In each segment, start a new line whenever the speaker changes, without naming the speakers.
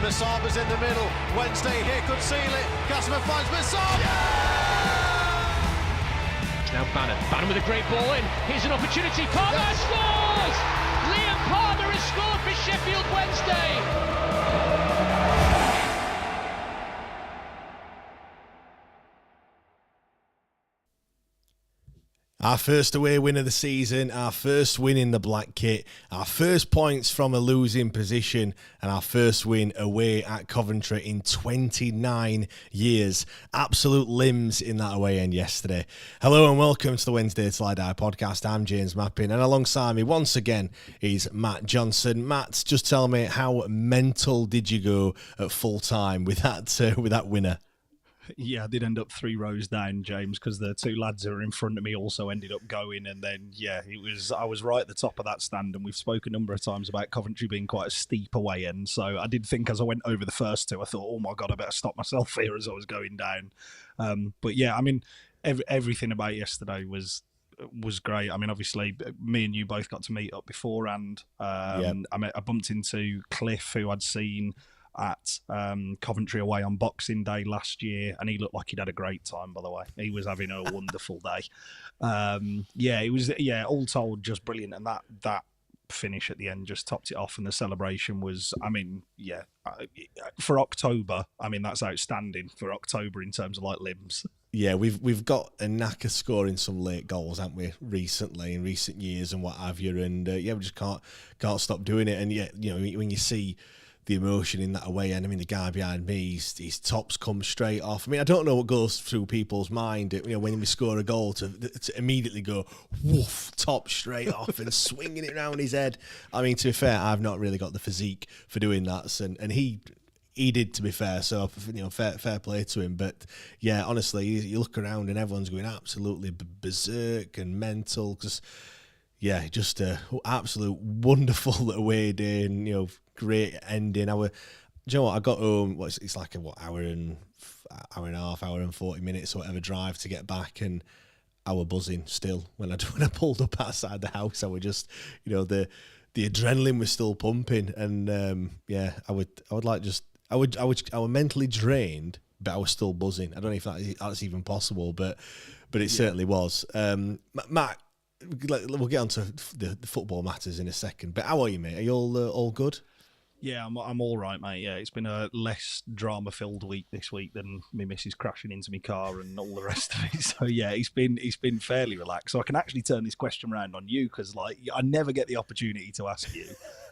Masaba's in the middle. Wednesday here could seal it. Casimir finds Masaba.
Now Bannon with a great ball in. Here's an opportunity. Palmer scores! Liam Palmer has scored for Sheffield Wednesday.
Our first away win of the season, our first win in the black kit, our first points from a losing position, and our first win away at Coventry in 29 years. Absolute limbs in that away end yesterday. Hello and welcome to the Wednesday Till I Die podcast. I'm James Mappin, and alongside me once again is Matt Johnson. Matt, just tell me, how mental did you go at full time with that winner?
Yeah, I did end up 3 rows down, James, because the 2 lads who were in front of me also ended up going. And then, I was right at the top of that stand. And we've spoken a number of times about Coventry being quite a steep away end. So I did think as I went over the first 2, I thought, oh my God, I better stop myself here as I was going down. But yeah, I mean, everything about yesterday was great. I mean, obviously, me and you both got to meet up beforehand. I bumped into Cliff, who I'd seen at Coventry away on Boxing Day last year, and he looked like he'd had a great time, by the way. He was having a wonderful day. It was all told, just brilliant. And that finish at the end just topped it off, and the celebration was, for October, I mean, that's outstanding for October in terms of like limbs.
Yeah, we've got a knack of scoring some late goals, haven't we, recently, in recent years and what have you, and we just can't stop doing it. And yet, when you see the emotion in that away end, I mean, the guy behind me, his tops come straight off. I mean, I don't know what goes through people's mind, when we score a goal to immediately go, woof, top straight off and swinging it around his head. I mean, to be fair, I've not really got the physique for doing that, and he did, to be fair, so fair play to him. But yeah, honestly, you look around and everyone's going absolutely berserk and mental, because yeah, just a absolute wonderful away day, and great ending. Do you know what? I got home. It's like hour and a half, hour and 40 minutes or whatever drive to get back, and I was buzzing still when I pulled up outside the house. I was just, the adrenaline was still pumping, and I was mentally drained, but I was still buzzing. I don't know if that's even possible, but it certainly was. Matt, we'll get on to the football matters in a second, but how are you, mate? Are you all good?
Yeah, I'm all right, mate. Yeah, it's been a less drama-filled week this week than me missus crashing into my car and all the rest of it. So yeah, it's been fairly relaxed. So I can actually turn this question around on you, because I never get the opportunity to ask you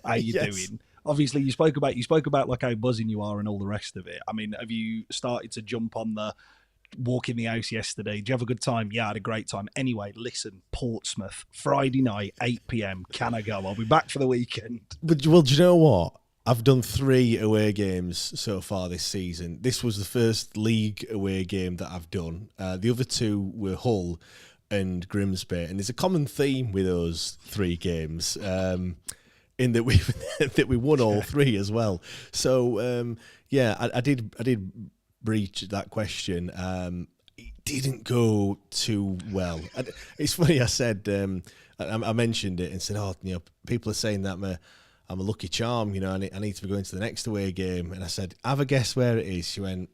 how you doing. Obviously, you spoke about like how buzzing you are and all the rest of it. I mean, have you started to jump on the walk in the house yesterday? Did you have a good time? Yeah, I had a great time. Anyway, listen, Portsmouth, Friday night, 8 p.m. Can I go? I'll be back for the weekend.
But, well, do you know what? I've done 3 away games so far this season. This was the first league away game that I've done. The other 2 were Hull and Grimsby, and there's a common theme with those 3 games, in that we won all 3 as well. So I did breach that question. It didn't go too well. It's funny, I said, I mentioned it and said, people are saying that I'm a lucky charm, I need to be going to the next away game. And I said, have a guess where it is. She went,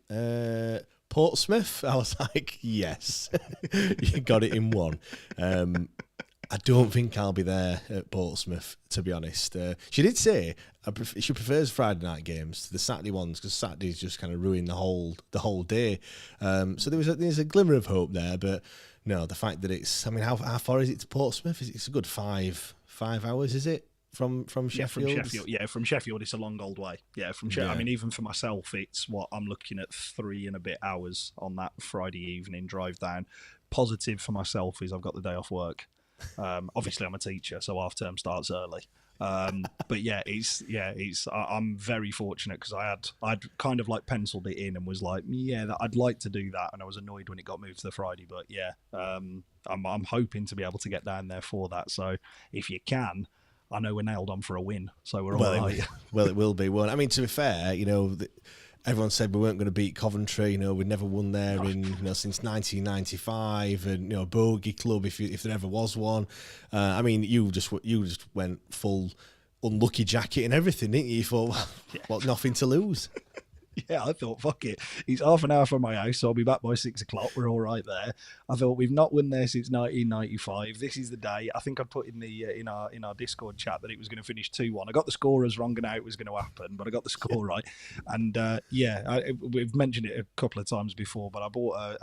Portsmouth? I was like, yes, you got it in one. I don't think I'll be there at Portsmouth, to be honest. She did say she prefers Friday night games to the Saturday ones, because Saturdays just kind of ruin the whole day. So there's a glimmer of hope there, but no, the fact that it's, I mean, how far is it to Portsmouth? It's a good 5 hours, is it? From Sheffield?
From Sheffield, it's a long old way. Yeah, from Sheffield. Yeah. I mean, even for myself, it's I'm looking at 3 and a bit hours on that Friday evening drive down. Positive for myself is I've got the day off work. Obviously, I'm a teacher, so half term starts early. But I'm very fortunate, because I'd kind of like penciled it in and was like, I'd like to do that, and I was annoyed when it got moved to the Friday. But I'm hoping to be able to get down there for that. So if you can, I know we're nailed on for a win, so we're all right.
Well, it will be one. I mean, to be fair, everyone said we weren't going to beat Coventry. We'd never won there since 1995, and bogey club if there ever was one. I mean, you just went full unlucky jacket and everything, didn't you? You thought, well, nothing to lose.
Yeah, I thought, fuck it. It's half an hour from my house, so I'll be back by 6 o'clock. We're all right there. I thought we've not won there since 1995. This is the day. I think I put in the in our Discord chat that it was going to finish 2-1. I got the scorers wrong and how it was going to happen, but I got the score right. And we've mentioned it a couple of times before, but I bought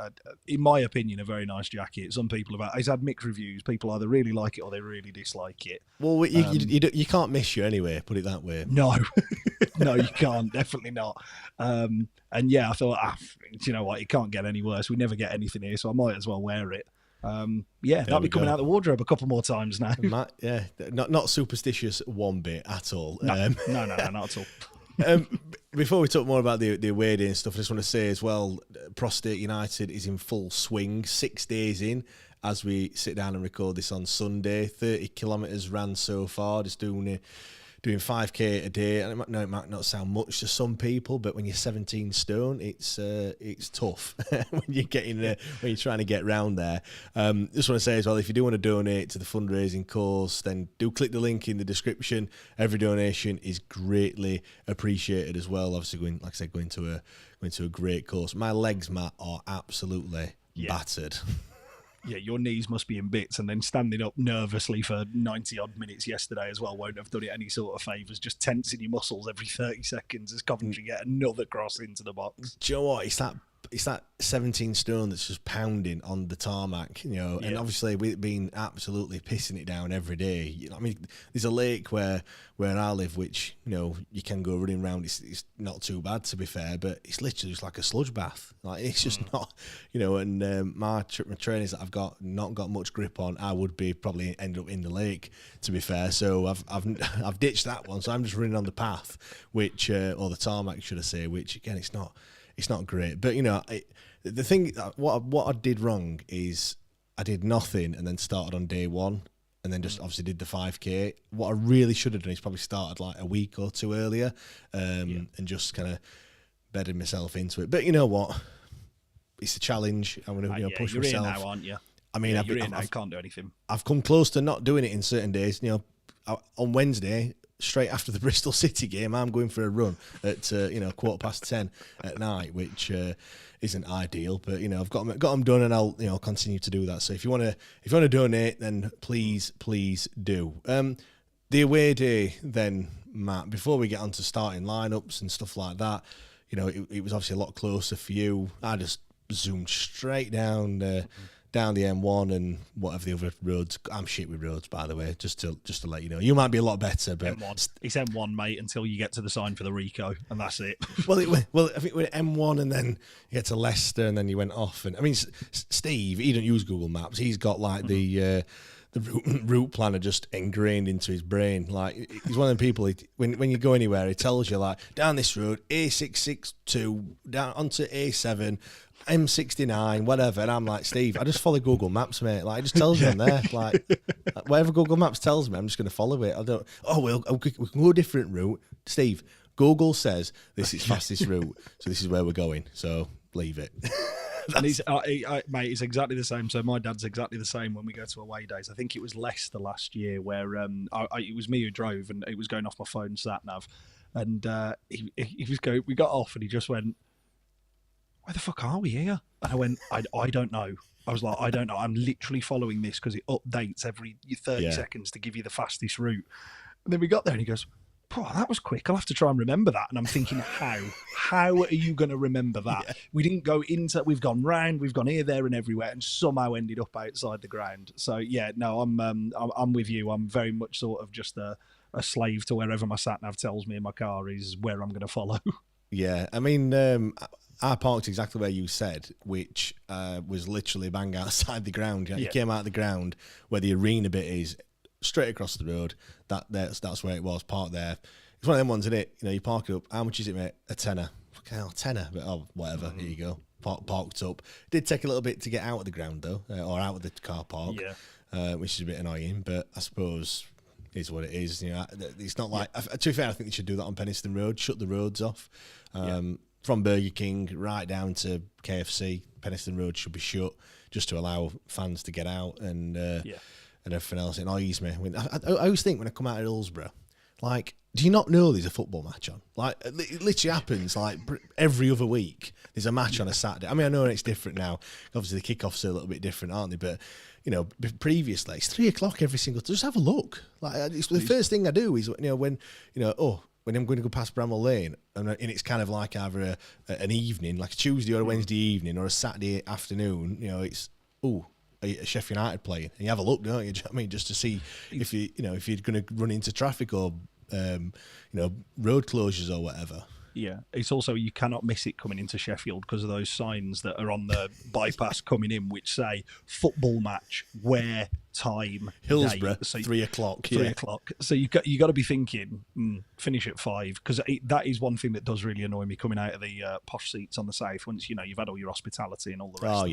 in my opinion, a very nice jacket. Some people have it's had mixed reviews. People either really like it or they really dislike it.
Well, you can't miss you anyway. Put it that way.
No, no, you can't. Definitely not. And yeah, I thought, do you know what? It can't get any worse. We never get anything here, so I might as well wear it. That'll be coming out of the wardrobe a couple more times now.
Not superstitious one bit at all.
No, not at all.
Before we talk more about the away day and stuff, I just want to say as well, Prostate United is in full swing, 6 days in, as we sit down and record this on Sunday. 30 kilometres ran so far, just doing 5k a day. And it might not sound much to some people, but when you're 17 stone, it's tough when you're trying to get round there. Just want to say as well, if you do want to donate to the fundraising cause, then do click the link in the description. Every donation is greatly appreciated as well. Obviously, going to a great cause. My legs, Matt, are absolutely battered.
Yeah, your knees must be in bits, and then standing up nervously for 90-odd minutes yesterday as well won't have done it any sort of favours, just tensing your muscles every 30 seconds as Coventry get another cross into the box.
Do you know what? It's that 17 stone that's just pounding on the tarmac, and obviously we've been absolutely pissing it down every day. I mean, there's a lake where I live, which, you can go running around. It's not too bad, to be fair, but it's literally just like a sludge bath. Like, it's just not, and my trainers that I've not got much grip on, I would be probably end up in the lake, to be fair. So I've ditched that one. So I'm just running on the path, which, or the tarmac, should I say, which again, it's not great. But, the thing, what I did wrong is I did nothing and then started on day one and then just obviously did the 5k. What I really should have done is probably started like a week or two earlier and just kind of bedded myself into it. But you know what? It's a challenge. I'm going to push myself.
You're in now, aren't you?
I mean,
I can't do anything.
I've come close to not doing it in certain days. On Wednesday, straight after the Bristol City game, I'm going for a run at 10:15 at night, which isn't ideal, but I've got them done, and I'll continue to do that. So if you want to donate, then please do. The away day, then, Matt. Before we get on to starting lineups and stuff like that, it was obviously a lot closer for you. I just zoomed straight down the M1 and whatever the other roads. I'm shit with roads, by the way, just to let you know. You might be a lot better, but
it's M1, mate, until you get to the sign for the Rico, and that's it.
well, I think we're M1, and then you get to Leicester, and then you went off. And I mean, Steve, he don't use Google Maps. He's got like the route planner just ingrained into his brain. Like, he's one of the people. When you go anywhere, he tells you like down this road, A662, down onto A7. M69, whatever, and I'm like, Steve, I just follow Google Maps, mate. Like, it just tells me on there. Like, whatever Google Maps tells me, I'm just going to follow it. I don't. Oh, well, we can go a different route. Steve, Google says this is fastest route, so this is where we're going. So leave it.
And mate, it's exactly the same. So my dad's exactly the same when we go to away days. I think it was Leicester last year where it was me who drove, and it was going off my phone sat nav, and we got off, and he just went, "Where the fuck are we here?" And I went, I don't know. I was like, I don't know. I'm literally following this because it updates every 30 seconds to give you the fastest route. And then we got there and he goes, "Oh, that was quick. I'll have to try and remember that." And I'm thinking, how are you going to remember that? Yeah. We didn't go into, we've gone round, we've gone here, there and everywhere, and somehow ended up outside the ground. So yeah, no, I'm with you. I'm very much sort of just a slave to wherever my sat nav tells me in my car is where I'm going to follow.
Yeah, I mean, I parked exactly where you said, which was literally bang outside the ground. You came out of the ground where the arena bit is, straight across the road. That's where it was, parked there. It's one of them ones, isn't it? You park it up. How much is it, mate? A tenner. Fucking hell, tenner. But whatever. Here you go. Parked up. It did take a little bit to get out of the ground though, or out of the car park. Which is a bit annoying. But I suppose is what it is. It's not like. To be fair, I think they should do that on Penistone Road. Shut the roads off. From Burger King right down to KFC, Penistone Road should be shut just to allow fans to get out and everything else. It annoys me. I always think when I come out of Hillsborough, Like, do you not know there's a football match on? Like, it literally happens like every other week. There's a match on a Saturday. I mean, I know it's different now. Obviously, the kickoffs are a little bit different, aren't they? But previously it's 3:00 every single. Just have a look. Like, it's the first thing I do is when I'm going to go past Bramall Lane, and it's kind of like either an evening, like a Tuesday or a Wednesday evening, or a Saturday afternoon. It's a Sheffield United playing, and you have a look, don't you? Do you know what I mean? Just to see if you're going to run into traffic or road closures or whatever.
Yeah, it's also, you cannot miss it coming into Sheffield because of those signs that are on the bypass coming in, which say football match, where, time,
Hillsborough,
date. So
3:00.
3:00. So you got to be thinking, finish at 5, because that is one thing that does really annoy me coming out of the posh seats on the south. Once you've had all your hospitality and all the rest.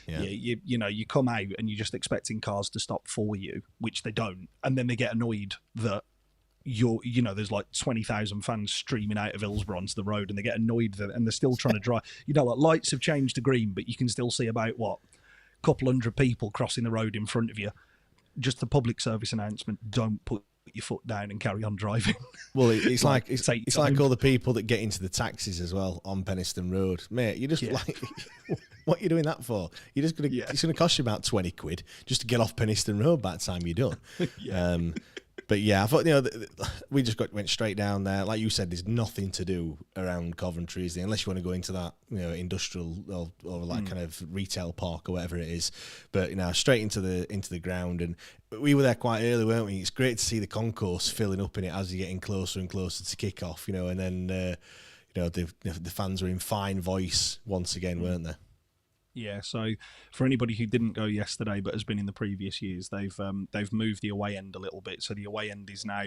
You come out and you're just expecting cars to stop for you, which they don't, and then they get annoyed that there's like 20,000 fans streaming out of Hillsborough onto the road, and they get annoyed and they're still trying to drive. Like, lights have changed to green, but you can still see about a couple hundred people crossing the road in front of you. Just a public service announcement: don't put your foot down and carry on driving.
Well, it's like all the people that get into the taxis as well on Penistone Road, mate. You just like, what are you doing that for? You're just gonna it's gonna cost you about 20 quid just to get off Penistone Road by the time you're done. But yeah, I thought we just went straight down there. Like you said, there's nothing to do around Coventry, is there? Unless you want to go into that industrial or like kind of retail park or whatever it is. But straight into the ground, and we were there quite early, weren't we? It's great to see the concourse filling up in it as you're getting closer and closer to kick off. And then the fans were in fine voice once again, weren't they?
Yeah, so for anybody who didn't go yesterday but has been in the previous years, they've moved the away end a little bit. So the away end is now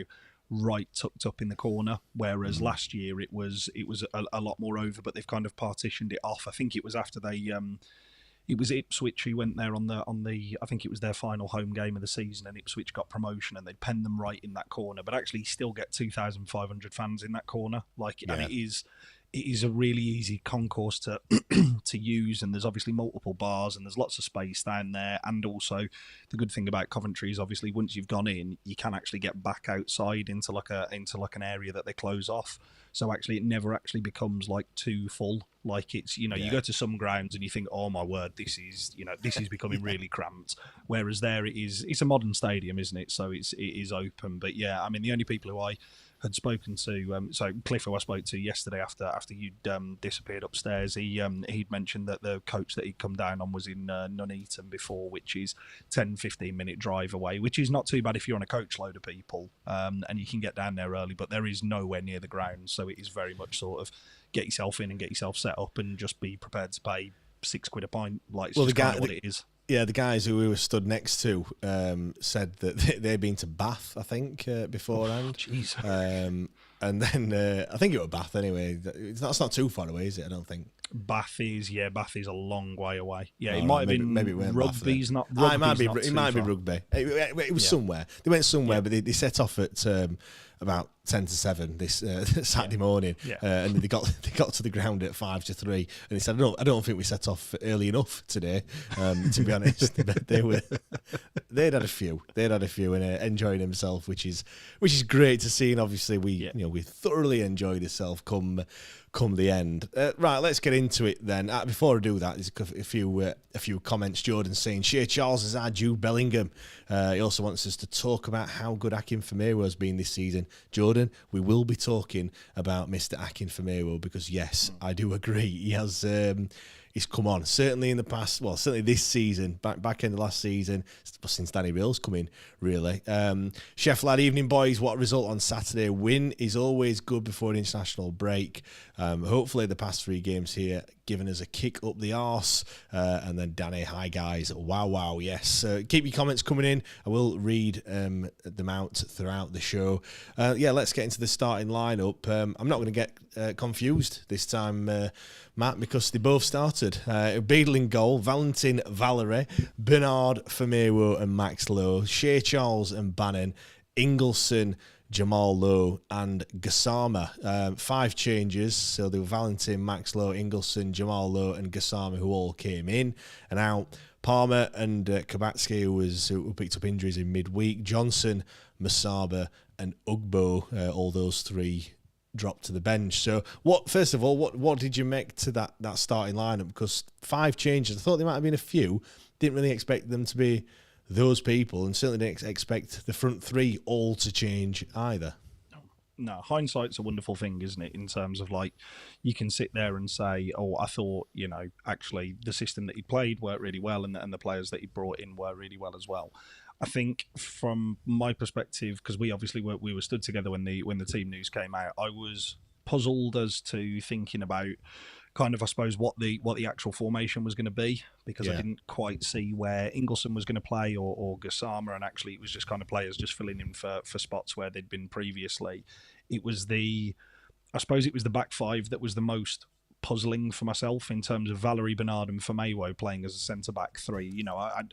right tucked up in the corner, whereas last year it was a lot more over, but they've kind of partitioned it off. I think it was after it was Ipswich who went there on the I think it was their final home game of the season, and Ipswich got promotion, and they penned them right in that corner. But actually, you still get 2,500 fans in that corner. And it is a really easy concourse to to use, and there's obviously multiple bars and there's lots of space down there. And also, the good thing about Coventry is obviously once you've gone in, you can actually get back outside into like an area that they close off. So actually, it never actually becomes like too full. Like it's you go to some grounds and you think, oh my word, this is becoming really cramped. Whereas there it's a modern stadium, isn't it? So it is open. But yeah, I mean, the only people who I had spoken to, so Cliff, who I spoke to yesterday after you'd disappeared upstairs, he'd mentioned that the coach that he'd come down on was in Nuneaton before, which is 10-15 minute drive away, which is not too bad if you're on a coach load of people, and you can get down there early, but there is nowhere near the ground, so it is very much sort of get yourself in and get yourself set up and just be prepared to pay £6 a pint. Like, it's just kind of what it is.
Yeah, the guys who we were stood next to said that they'd been to Bath, I think, beforehand.
Jeez.
And then I think it was Bath anyway. That's not too far away, is it? I don't think.
Bath is a long way away. Yeah, it might have been
maybe it weren't
rugby's
Bath,
not.
It might be rugby. It was somewhere. They went somewhere, but they set off at about 10 to 7 this Saturday morning, and they got to the ground at 5 to 3, and they said, I don't think we set off early enough today. To be honest, they'd had a few and enjoying themselves, which is great to see. And obviously we thoroughly enjoyed ourselves come the end. Right, let's get into it then. Before I do that, there's a few comments. Jordan saying Shea Charles is our Jude Bellingham. He also wants us to talk about how good Akinfenwa has been this season. Jordan, we will be talking about Mr. Akinfenwa because yes, I do agree. He has he's come on, certainly in the past, well, certainly this season, back end of last season, since Danny Rail's come in, really. Chef Lad, evening boys, what a result on Saturday. Win is always good before an international break. Hopefully the past 3 games here giving us a kick up the arse. And then Danny, hi guys, wow, yes. Keep your comments coming in. I will read them out throughout the show. Let's get into the starting lineup. I'm not going to get confused this time, Matt, because they both started. Beadle in goal, Valentin Valery, Bernard Firmino and Max Lowe, Shea Charles and Bannon, Ingelsson, Jamal Lowe and Gassama. 5 changes, so there were Valentin, Max Lowe, Ingelsson, Jamal Lowe and Gassama who all came in and out. Palmer and Kabatsky who picked up injuries in midweek. Johnson, Masaba and Ugbo, all those three dropped to the bench. So, first of all, what did you make to that starting lineup? Because 5 changes, I thought there might have been a few. Didn't really expect them to be those people, and certainly didn't expect the front 3 all to change either.
No, hindsight's a wonderful thing, isn't it? In terms of like, you can sit there and say, "Oh, I thought, actually the system that he played worked really well, and the players that he brought in were really well as well." I think from my perspective, because we obviously we were stood together when the team news came out, I was puzzled as to thinking about kind of, I suppose, what the actual formation was going to be, because I didn't quite see where Ingelsson was going to play or Gassama, and actually it was just kind of players just filling in for spots where they'd been previously. It was the back 5 that was the most puzzling for myself, in terms of Valerie, Bernard and Famewo playing as a centre-back 3. I'm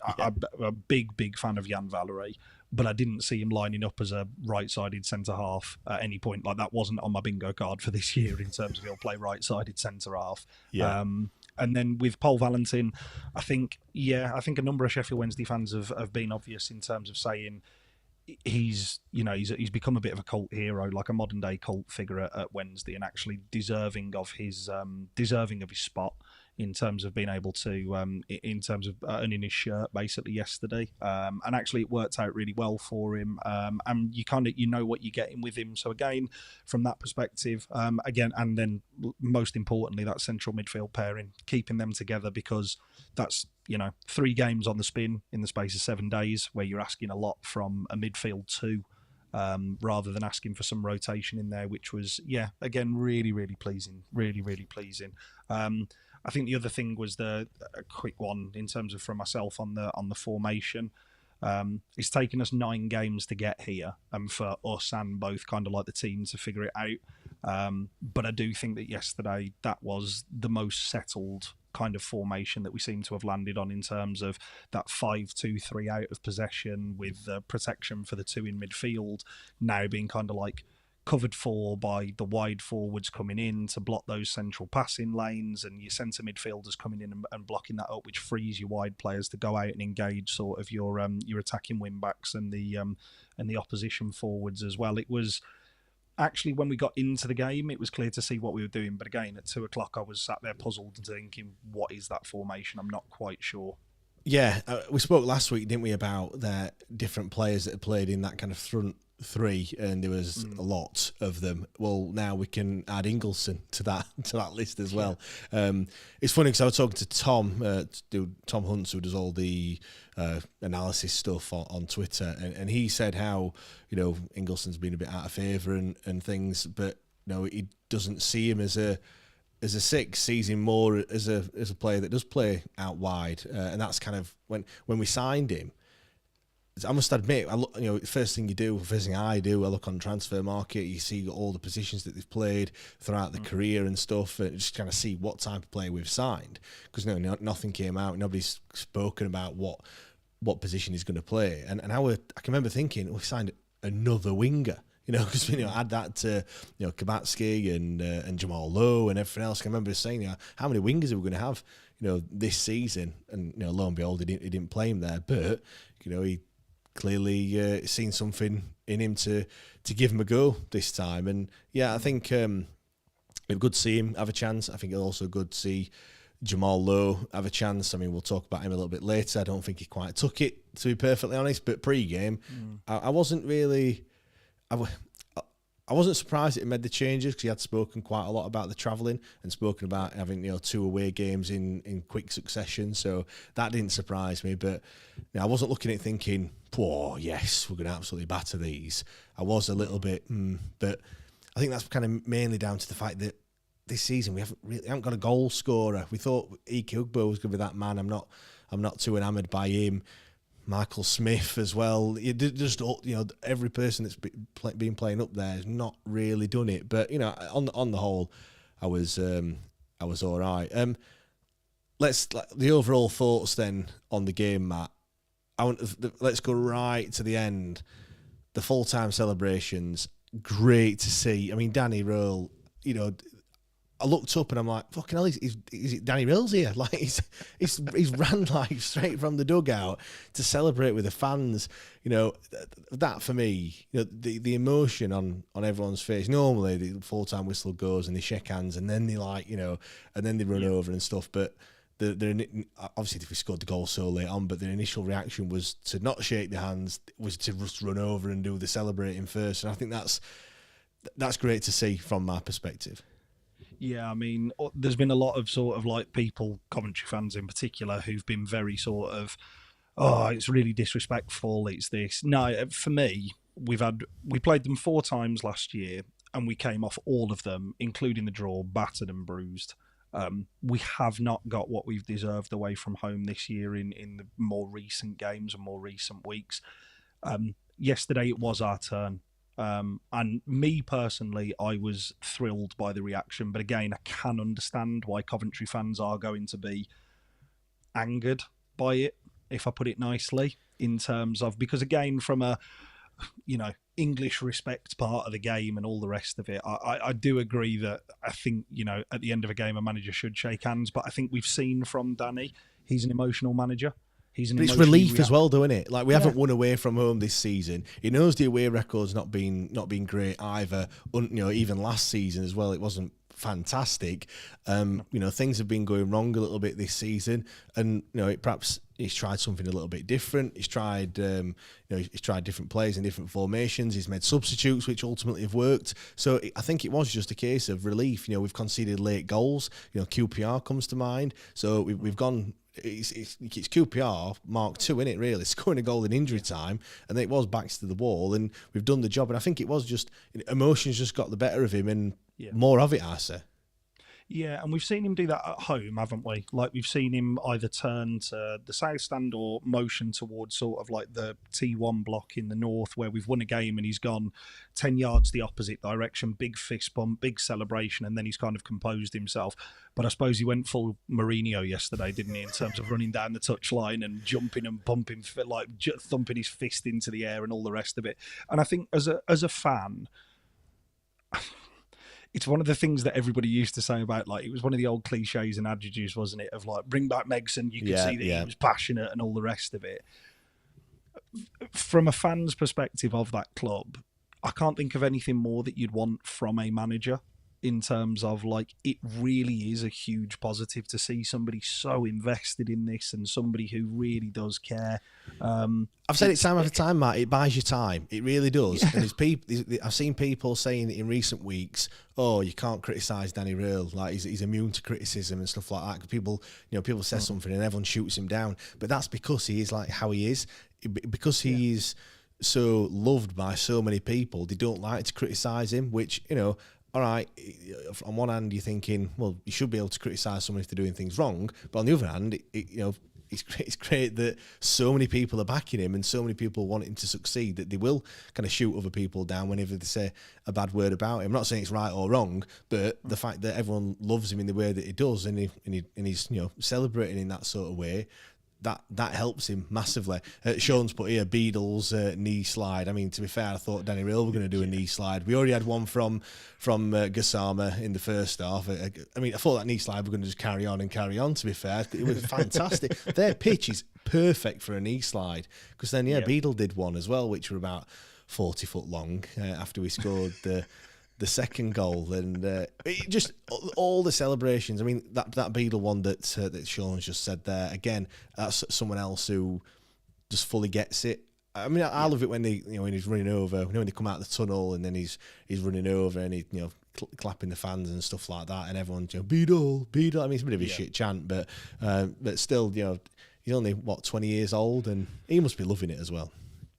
a big fan of Jan Valerie, but I didn't see him lining up as a right-sided centre-half at any point. Like, that wasn't on my bingo card for this year in terms of he'll play right-sided centre-half. Yeah. And then with Paul Valentin, I think a number of Sheffield Wednesday fans have been obvious in terms of saying he's become a bit of a cult hero, like a modern day cult figure at Wednesday, and actually deserving of his spot in terms of being able to in terms of earning his shirt basically yesterday, and actually it worked out really well for him, and you know what you're getting with him. So again, from that perspective, and then most importantly, that central midfield pairing, keeping them together, because that's 3 games on the spin in the space of 7 days, where you're asking a lot from a midfield 2, rather than asking for some rotation in there, which was again really pleasing, really pleasing. I think the other thing was a quick one in terms of, for myself, on the formation. It's taken us 9 games to get here, and for us and both kind of like the team to figure it out. But I do think that yesterday that was the most settled kind of formation that we seem to have landed on, in terms of that 5-2-3 out of possession, with protection for the 2 in midfield now being kind of like covered for by the wide forwards coming in to block those central passing lanes, and your centre midfielders coming in and blocking that up, which frees your wide players to go out and engage sort of your attacking wing backs and the opposition forwards as well. It was actually, when we got into the game, it was clear to see what we were doing, but again at 2:00 I was sat there puzzled and thinking, what is that formation? I'm not quite sure.
Yeah, we spoke last week, didn't we, about the different players that had played in that kind of front 3, and there was a lot of them. Well, now we can add Ingelsson to that list as well. It's funny because I was talking to Tom Hunt, who does all the analysis stuff on Twitter, and he said how Ingelsson's been a bit out of favour and things, but he doesn't see him as a 6, sees him more as a player that does play out wide, and that's kind of when we signed him. I must admit, I look, first thing I do, I look on transfer market. You see all the positions that they've played throughout the career and stuff, and just kind of see what type of player we've signed. Because nothing came out, nobody's spoken about what position he's going to play. And I can remember thinking, we signed another winger. Because add that to Kabatsky and Jamal Lowe and everything else. I can remember saying, how many wingers are we going to have, this season? And lo and behold, he didn't play him there, but he clearly seen something in him to give him a go this time. And I think it's good to see him have a chance. I think it's also good to see Jamal Lowe have a chance. I mean, we'll talk about him a little bit later. I don't think he quite took it, to be perfectly honest. But pre-game, I wasn't really. I wasn't surprised that he made the changes, because he had spoken quite a lot about the travelling and spoken about having 2 away games in quick succession. So that didn't surprise me. But I wasn't looking at it thinking, "Oh yes, we're going to absolutely batter these." I was a little bit, but I think that's kind of mainly down to the fact that this season we haven't got a goal scorer. We thought Ike Ugbo was going to be that man. I'm not too enamoured by him. Michael Smith as well. Just every person that's been playing up there has not really done it. But on the whole, I was all right. The overall thoughts then on the game, Matt. Let's go right to the end. The full-time celebrations, great to see. I mean, Danny Röhl, I looked up and I'm like, fucking hell, is it Danny Mills here? Like he's ran like straight from the dugout to celebrate with the fans. You know, that for me, you know, the emotion on everyone's face. Normally the full-time whistle goes and they shake hands and then they like, you know, and then they run over and stuff. But obviously we scored the goal so late on, but their initial reaction was to not shake their hands, was to just run over and do the celebrating first. And I think that's great to see from my perspective.
Yeah, I mean, there's been a lot of sort of like people, Coventry fans in particular, who've been very sort of, oh, it's really disrespectful, it's this. No, for me, we played them 4 times last year and we came off all of them, including the draw, battered and bruised. We have not got what we've deserved away from home this year in the more recent games and more recent weeks. Yesterday it was our turn. And me personally, I was thrilled by the reaction. But again, I can understand why Coventry fans are going to be angered by it, if I put it nicely, in terms of, because again, from a, you know, English respect part of the game and all the rest of it, I do agree that I think, you know, at the end of a game, a manager should shake hands. But I think we've seen from Danny, he's an emotional manager. But
it's relief as well, though, isn't it? Like, we haven't won away from home this season. He knows the away record's not been great either. You know, even last season as well, it wasn't fantastic. You know, things have been going wrong a little bit this season, and you know, perhaps he's tried something a little bit different. He's tried, you know, he's tried different plays in different formations. He's made substitutes which ultimately have worked. So I think it was just a case of relief. You know, we've conceded late goals. You know, QPR comes to mind. So we've gone. It's QPR Mark II, isn't it, really? Scoring a goal in injury time, and then it was backs to the wall, and we've done the job. And I think it was just, emotions just got the better of him, and more of it, I say.
Yeah, and we've seen him do that at home, haven't we? Like, we've seen him either turn to the south stand or motion towards sort of like the T1 block in the north, where we've won a game and he's gone 10 yards the opposite direction, big fist bump, big celebration, and then he's kind of composed himself. But I suppose he went full Mourinho yesterday, didn't he, in terms of running down the touchline and jumping and bumping, like thumping his fist into the air and all the rest of it. And I think as a fan, it's one of the things that everybody used to say about, like, it was one of the old cliches and adages, wasn't it, of like, bring back Megson, you can see that he was passionate and all the rest of it. From a fan's perspective of that club, I can't think of anything more that you'd want from a manager, in terms of, like, it really is a huge positive to see somebody so invested in this and somebody who really does care.
I've said it time after time, Matt, it buys you time. It really does. And I've seen people saying in recent weeks, oh, you can't criticise Danny Röhl, like he's immune to criticism and stuff like that. Because people say something and everyone shoots him down. But that's because he is like how he is. Because he is so loved by so many people, they don't like to criticise him, which, you know, all right, on one hand, you're thinking, well, you should be able to criticise someone if they're doing things wrong. But on the other hand, you know, it's great that so many people are backing him and so many people want him to succeed that they will kind of shoot other people down whenever they say a bad word about him. I'm not saying it's right or wrong, but the fact that everyone loves him in the way that he does and he's, you know, celebrating in that sort of way, that helps him massively. Sean's put here Beadle's knee slide. I mean, to be fair, I thought Danny Röhl were going to do a knee slide. We already had one from Gassama in the first half. I mean, I thought that knee slide were going to just carry on. To be fair, it was fantastic. Their pitch is perfect for a knee slide, because then Beadle did one as well, which were about 40 foot long after we scored the second goal, and it just all the celebrations. I mean, that Beadle one that Sean's just said there, again, that's someone else who just fully gets it. I mean, I love it when when he's running over, when they come out of the tunnel and then he's running over and he, you know, clapping the fans and stuff like that, and everyone's, you know, Beadle. I mean, it's a bit of a shit chant, but still, you know, he's only 20 years old, and he must be loving it as well.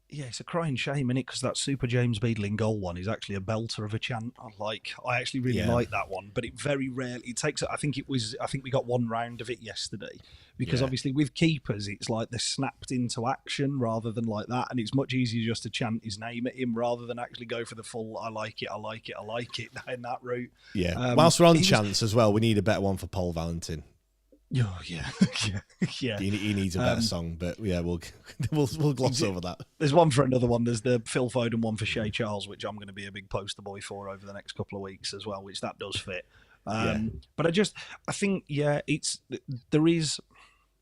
Yeah, it's a crying shame, isn't it? Because that Super James Beadle in goal one is actually a belter of a chant. I actually really like that one, but it very rarely, it takes, I think we got one round of it yesterday, because obviously with keepers, it's like they're snapped into action rather than like that. And it's much easier just to chant his name at him rather than actually go for the full, I like it in that route.
Yeah. Whilst we're on chants as well, we need a better one for Paul Valentin.
Oh yeah, yeah.
He needs a better song, but yeah, we'll gloss over that.
There's one for another one. There's the Phil Foden one for Shea Charles, which I'm going to be a big poster boy for over the next couple of weeks as well, which that does fit. But I think, there is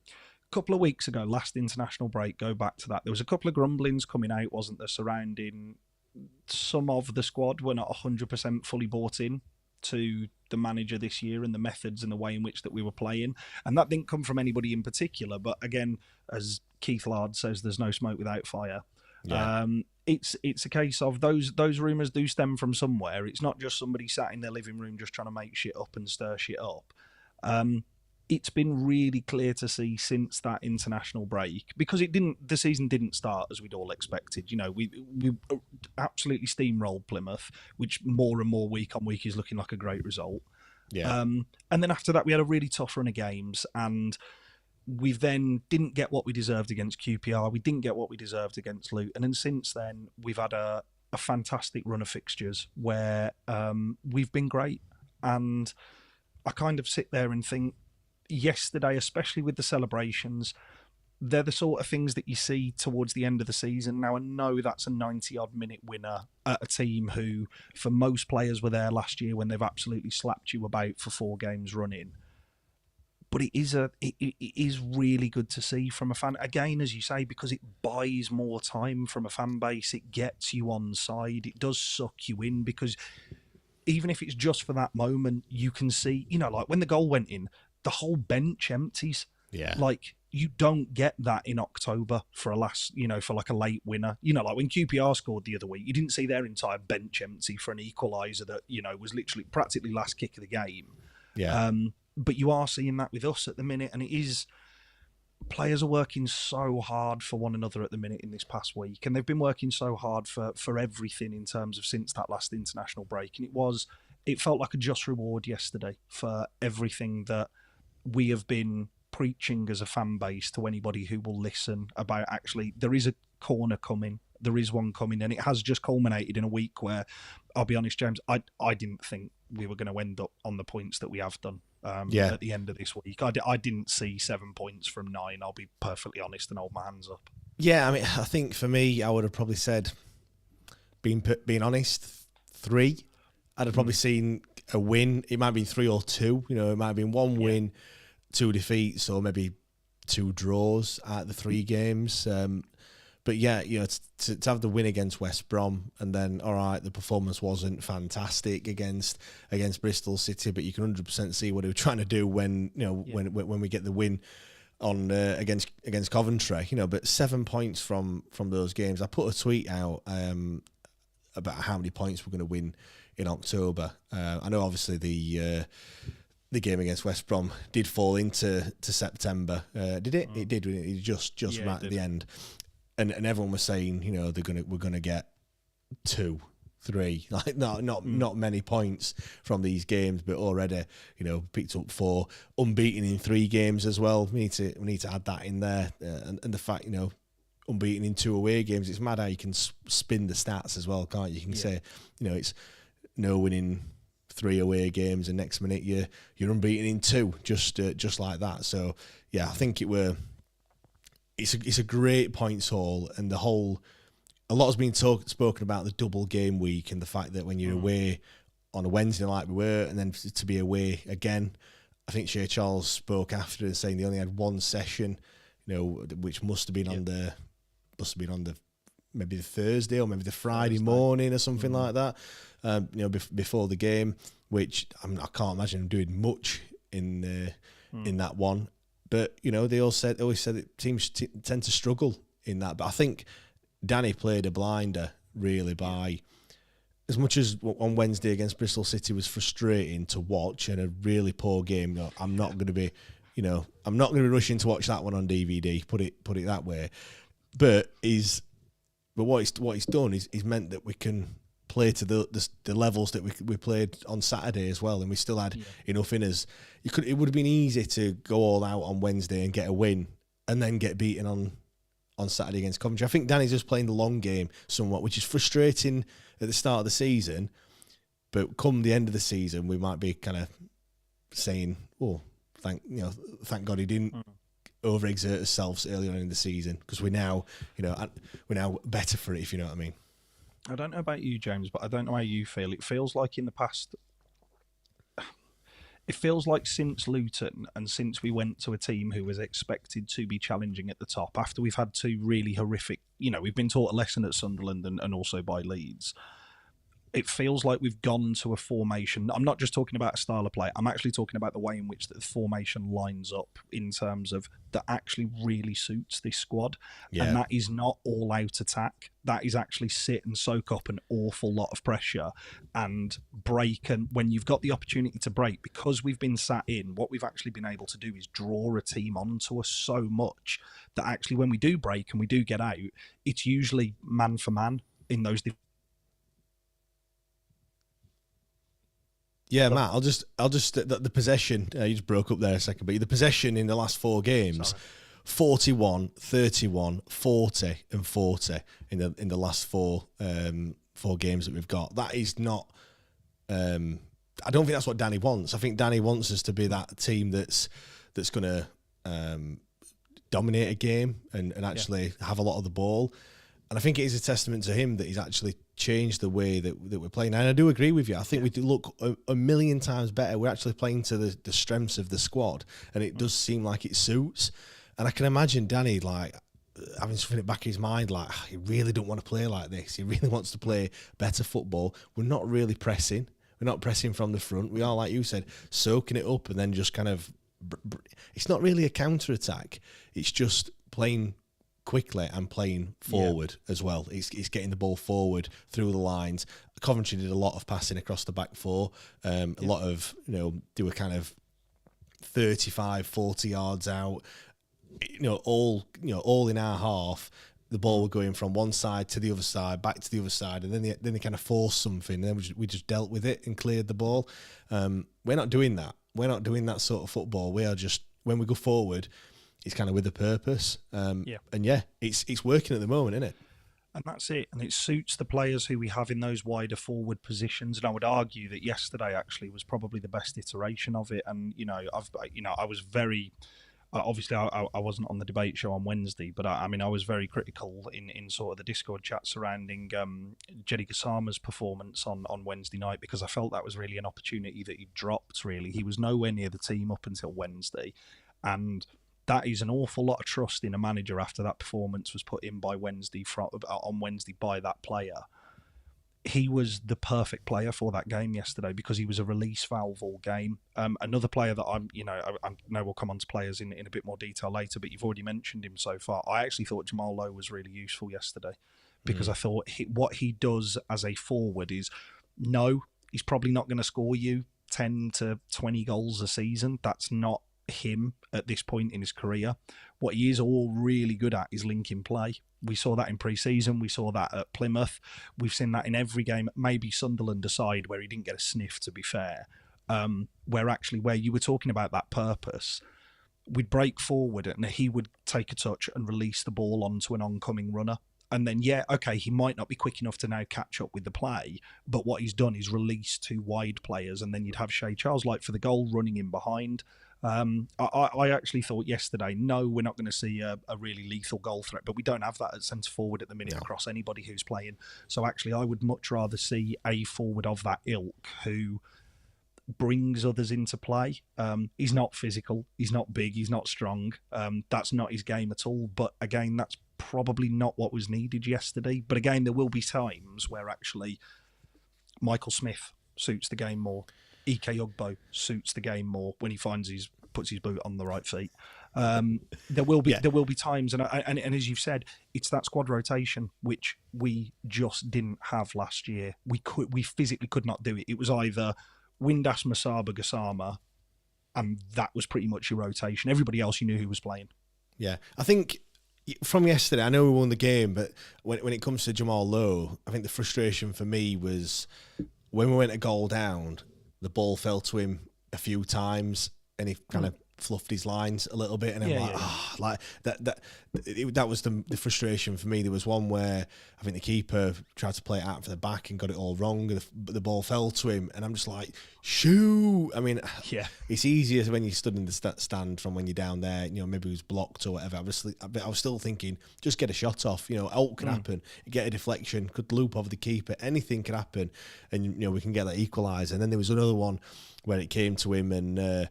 a couple of weeks ago, last international break, go back to that, there was a couple of grumblings coming out, wasn't there, surrounding some of the squad were not 100% fully bought in to the manager this year and the methods and the way in which that we were playing. And that didn't come from anybody in particular. But again, as Keith Lard says, there's no smoke without fire. Yeah. It's a case of those rumours do stem from somewhere. It's not just somebody sat in their living room just trying to make shit up and stir shit up. It's been really clear to see since that international break, because the season didn't start as we'd all expected. You know, we absolutely steamrolled Plymouth, which more and more week on week is looking like a great result. Yeah. And then after that, we had a really tough run of games, and we then didn't get what we deserved against QPR. We didn't get what we deserved against Luton. And since then, we've had a fantastic run of fixtures where we've been great. And I kind of sit there and think, yesterday, especially with the celebrations, they're the sort of things that you see towards the end of the season. Now, I know that's a 90-odd minute winner at a team who, for most players, were there last year when they've absolutely slapped you about for 4 games running. But it is really good to see from a fan. Again, as you say, because it buys more time from a fan base. It gets you on side. It does suck you in, because even if it's just for that moment, you can see, you know, like when the goal went in, the whole bench empties. Yeah. Like, you don't get that in October for for like a late winner. You know, like when QPR scored the other week, you didn't see their entire bench empty for an equaliser that, you know, was literally practically last kick of the game. Yeah. But you are seeing that with us at the minute, and it is, players are working so hard for one another at the minute in this past week, and they've been working so hard for everything in terms of since that last international break. And it felt like a just reward yesterday for everything that we have been preaching as a fan base to anybody who will listen about. Actually, there is a corner coming. There is one coming, and it has just culminated in a week where, I'll be honest, James, I didn't think we were going to end up on the points that we have done at the end of this week. I didn't see 7 points from 9. I'll be perfectly honest and hold my hands up. Yeah, I mean, I think for me, I would have probably said, being honest, 3. I'd have probably seen a win. It might have been 3 or 2. You know, it might have been 1 win, 2 defeats, or maybe 2 draws at the 3 games. But yeah, you know, to have the win against West Brom, and then, all right, the performance wasn't fantastic against Bristol City, but you can 100% see what they were trying to do when we get the win on against Coventry. You know, but 7 points from those games. I put a tweet out about how many points we're going to win in October. I know obviously the game against West Brom did fall into September. Did it? It did. It just right at the end. And everyone was saying, you know, we're gonna get 2, 3, like not many points from these games, but already, you know, picked up 4, unbeaten in 3 games as well. We need to add that in there, and the fact, you know, unbeaten in 2 away games. It's mad how you can spin the stats as well, can't you? You can say, you know, it's no winning 3 away games, and next minute you're unbeaten in 2, just like that. So yeah, I think it's a great points haul, and a lot has been spoken about the double game week and the fact that when you're away on a Wednesday like we were, and then to be away again. I think Shea Charles spoke after and saying they only had 1 session, you know, which must have been on the maybe the Thursday or maybe the Friday morning or something like that. You know, before the game, which I can't imagine them doing much in that one. But you know, they always said that teams tend to struggle in that. But I think Danny played a blinder really by, as much as on Wednesday against Bristol City was frustrating to watch and a really poor game. You know, I'm not going to be rushing to watch that one on DVD. Put it that way. But what he's done is meant that we can play to the levels that we played on Saturday as well, and we still had enough in us. It would have been easy to go all out on Wednesday and get a win, and then get beaten on Saturday against Coventry. I think Danny's just playing the long game somewhat, which is frustrating at the start of the season. But come the end of the season, we might be kind of saying, "Oh, thank God he didn't overexert ourselves earlier on in the season, because we're now better for it." If you know what I mean. I don't know about you, James, but I don't know how you feel. It feels like in the past, It feels like since Luton and since we went to a team who was expected to be challenging at the top, after we've had two really horrific, we've been taught a lesson at Sunderland and also by Leeds. It feels like we've gone to a formation. I'm not just talking about a style of play. I'm actually talking about the way in which the formation lines up in terms of that actually really suits this squad. Yeah. And that is not all out attack. That is actually sit and soak up an awful lot of pressure and break. And when you've got the opportunity to break, because we've been sat in, what we've actually been able to do is draw a team onto us so much that actually when we do break and we do get out, it's usually man for man in those.
Yeah, Matt, I'll just the possession, you just broke up there a second, but the possession in the last 4 games, 41, 31, 40 and 40 in the last 4 games that we've got. That is not, I don't think that's what Danny wants. I think Danny wants us to be that team that's going to dominate a game and actually have a lot of the ball. And I think it is a testament to him that he's actually changed the way that we're playing. And I do agree with you. I think we do look a million times better. We're actually playing to the strengths of the squad, and it does seem like it suits. And I can imagine Danny like having something in the back of his mind, like he really don't want to play like this. He really wants to play better football. We're not really pressing. We're not pressing from the front. We are, like you said, soaking it up and then just kind of. It's not really a counter attack. It's just playing quickly and playing forward as well. He's getting the ball forward through the lines. Coventry did a lot of passing across the back 4. A lot of, they were kind of 35, 40 yards out. All in our half. The ball were going from one side to the other side, back to the other side, and then they kind of forced something. And then we just dealt with it and cleared the ball. We're not doing that. We're not doing that sort of football. We are just, when we go forward, it's kind of with a purpose. And it's working at the moment, isn't it?
And that's it. And it suits the players who we have in those wider forward positions. And I would argue that yesterday actually was probably the best iteration of it. And, I was very, obviously I wasn't on the debate show on Wednesday, but I was very critical in sort of the Discord chat surrounding Jeddy Gassama's performance on Wednesday night, because I felt that was really an opportunity that he dropped, really. He was nowhere near the team up until Wednesday. And that is an awful lot of trust in a manager after that performance was put in by on Wednesday by that player. He was the perfect player for that game yesterday because he was a release valve all game. Another player that I know we'll come on to players in a bit more detail later, but you've already mentioned him so far. I actually thought Jamal Lowe was really useful yesterday because I thought what he does as a forward is, no, he's probably not going to score you 10 to 20 goals a season. That's not him at this point in his career. What he is all really good at is linking play. We saw that in pre-season. We saw that at Plymouth. We've seen that in every game, maybe Sunderland aside, where he didn't get a sniff, to be fair. Where you were talking about that purpose, we'd break forward and he would take a touch and release the ball onto an oncoming runner. And then, he might not be quick enough to now catch up with the play, but what he's done is release 2 wide players, and then you'd have Shea Charles, like for the goal, running in behind. I actually thought yesterday, no, we're not going to see a really lethal goal threat, but we don't have that at centre forward at the minute across anybody who's playing. So actually, I would much rather see a forward of that ilk who brings others into play. He's not physical, he's not big, he's not strong. That's not his game at all. But again, that's probably not what was needed yesterday. But again, there will be times where actually Michael Smith suits the game more. Ike Ugbo suits the game more when he puts his boot on the right feet. There will be times, and as you've said, it's that squad rotation which we just didn't have last year. We physically could not do it. It was either Windass, Masaba, Gassama, and that was pretty much your rotation. Everybody else you knew who was playing.
Yeah, I think from yesterday, I know we won the game, but when it comes to Jamal Lowe, I think the frustration for me was when we went a goal down, the ball fell to him a few times and he kind of fluffed his lines a little bit, and I'm like that was the frustration for me. There was one where I think the keeper tried to play it out for the back and got it all wrong, and the ball fell to him, and I'm just like, shoo! I mean, it's easier when you stood in the stand from when you're down there. Maybe it was blocked or whatever. I was still thinking, just get a shot off. Out could happen. You get a deflection, could loop over the keeper. Anything could happen, and we can get that equaliser. And then there was another one where it came to him, and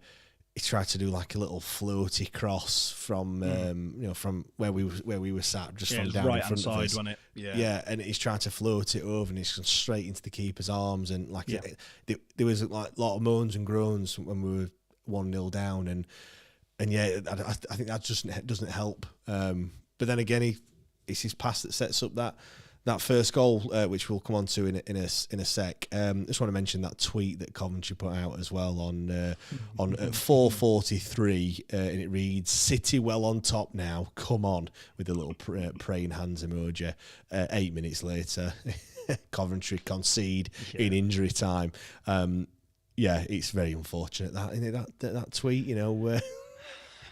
he tried to do like a little floaty cross from from where we were sat, just from down in front of us.
Wasn't it?
Yeah, and he's trying to float it over, and he's gone straight into the keeper's arms, and there was like a lot of moans and groans when we were 1-0 down, and I think that just doesn't help. But then again, it's his pass that sets up that first goal, which we'll come on to in a sec. Just want to mention that tweet that Coventry put out as well on 4:43, and it reads, "City well on top now, come on," with a little praying hands emoji. 8 minutes later, Coventry concede in injury time. It's very unfortunate that tweet.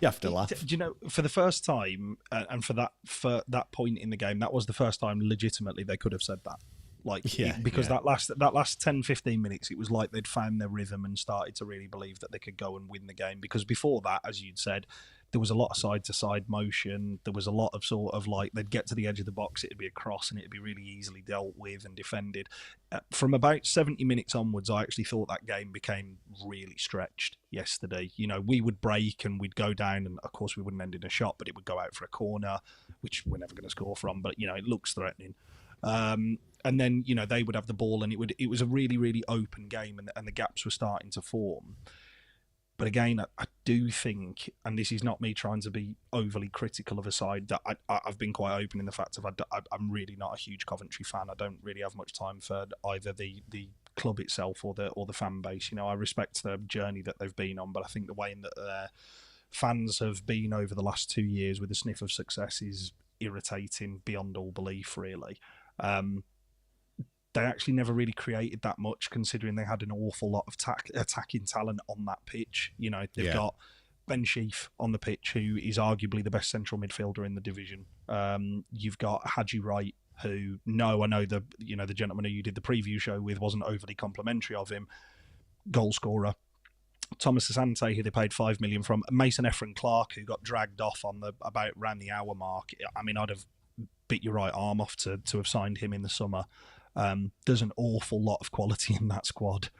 You have to laugh.
Do for the first time, and for that point in the game, that was the first time legitimately they could have said that. That last 10, 15 minutes, it was like they'd found their rhythm and started to really believe that they could go and win the game. Because before that, as you'd said, there was a lot of side-to-side motion. There was a lot of sort of like they'd get to the edge of the box, it'd be a cross, and it'd be really easily dealt with and defended. From about 70 minutes onwards, I actually thought that game became really stretched yesterday. We would break and we'd go down, and of course we wouldn't end in a shot, but it would go out for a corner, which we're never going to score from, but it looks threatening. And then they would have the ball, and it was a really, really open game, and the gaps were starting to form. But again, I do think, and this is not me trying to be overly critical of a side, that I've been quite open in the fact of I'm really not a huge Coventry fan. I don't really have much time for either the club itself or the fan base. I respect the journey that they've been on, but I think the way in that their fans have been over the last 2 years with a sniff of success is irritating beyond all belief, really. They actually never really created that much, considering they had an awful lot of attacking talent on that pitch. They've got Ben Sheaf on the pitch, who is arguably the best central midfielder in the division. You've got Haji Wright, who I know the gentleman who you did the preview show with wasn't overly complimentary of him. Goal scorer. Thomas Asante, who they paid $5 million from. Mason Ephron-Clark, who got dragged off on around the hour mark. I mean, I'd have bit your right arm off to have signed him in the summer. There's an awful lot of quality in that squad,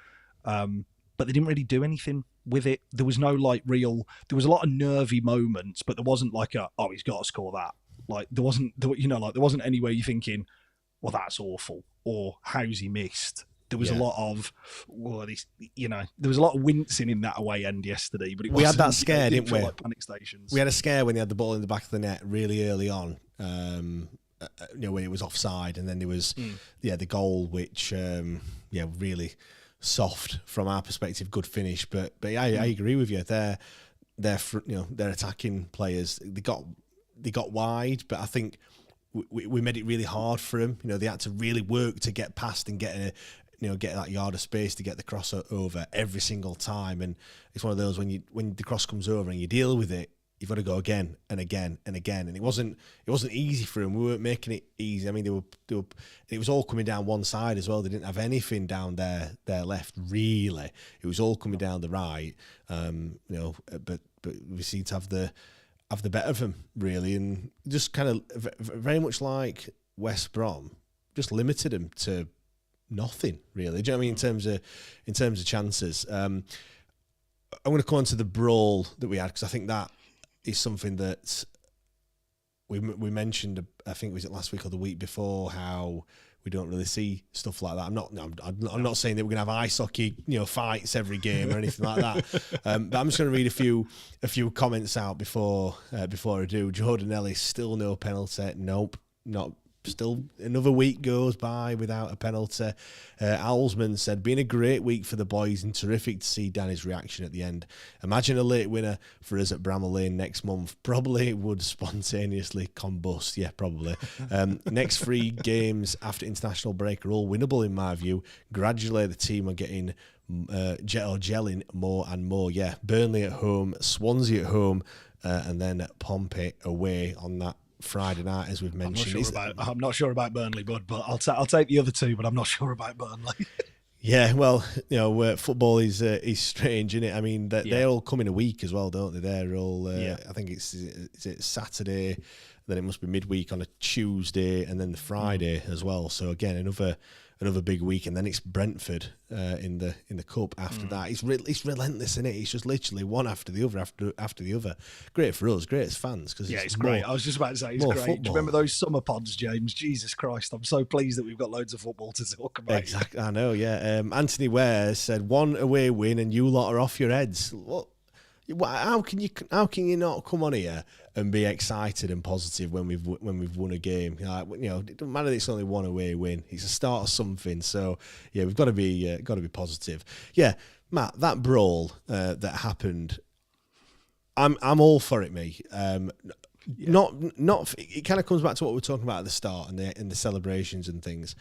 but they didn't really do anything with it. There was no there was a lot of nervy moments, but there wasn't like he's got to score that. Like there wasn't anywhere you're thinking, well, that's awful, or how's he missed? There was a lot of, there was a lot of wincing in that away end yesterday. But
we had that scare, didn't we?
Like panic stations.
We had a scare when he had the ball in the back of the net really early on. When it was offside, and then there was the goal, which really soft from our perspective, good finish. But I agree with you. They're attacking players. They got wide, but I think we made it really hard for them. They had to really work to get past and get that yard of space to get the cross over every single time. And it's one of those when the cross comes over and you deal with it, you've got to go again and again and again. And it wasn't easy for them. We weren't making it easy. I mean, it was all coming down one side as well. They didn't have anything down their left, really. It was all coming down the right. But we seem to have the better of them, really, and just kind of very much like West Brom, just limited them to nothing, really. Do you know what I mean, in terms of chances? I'm going to come on to the brawl that we had, because I think that is something that we mentioned. I think was it last week or the week before, how we don't really see stuff like that. I'm not saying that we're going to have ice hockey, fights every game or anything like that. But I'm just going to read a few comments out before I do. Jordan Ellis, still no penalty. Nope, not. Still another week goes by without a penalty. Owlsman said, been a great week for the boys and terrific to see Danny's reaction at the end. Imagine a late winner for us at Bramall Lane next month. Probably would spontaneously combust. Yeah, probably. Next 3 games after international break are all winnable in my view. Gradually the team are getting gelling more and more. Yeah, Burnley at home, Swansea at home, and then Pompey away on that Friday night, as we've mentioned.
I'm not sure about Burnley, bud, but I'll take the other two, but I'm not sure about Burnley.
Yeah, well, football is strange, isn't it? I mean, they all come in a week as well, don't they? They're all, I think it's Saturday, then it must be midweek on a Tuesday, and then the Friday as well. So again, another big week, and then it's Brentford in the cup after that. It's relentless, isn't it? It's just literally one after the other after the other. Great for us, great as fans, because
it's great. I was just about to say it's great.
Football.
Do you remember those summer pods, James? Jesus Christ, I'm so pleased that we've got loads of football to talk about.
Exactly, I know. Yeah, Anthony Ware said 1 away win and you lot are off your heads. What? How can you not come on here and be excited and positive when we've won a game? It doesn't matter that it's only 1 away win. It's a start of something. So yeah, we've got to be positive. Yeah, Matt, that brawl that happened, I'm all for it, me. Not. It kind of comes back to what we were talking about at the start and the celebrations and things.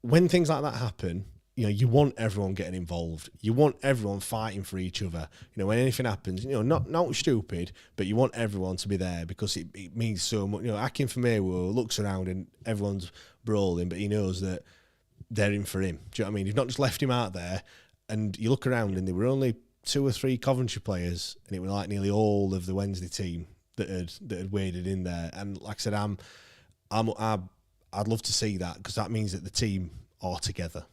When things like that happen, you want everyone getting involved. You want everyone fighting for each other. When anything happens, not stupid, but you want everyone to be there because it means so much. Akin Famewo looks around and everyone's brawling, but he knows that they're in for him. Do you know what I mean? You've not just left him out there, and you look around and there were only 2 or 3 Coventry players, and it was like nearly all of the Wednesday team that had waded in there. And like I said, I'd love to see that because that means that the team are together.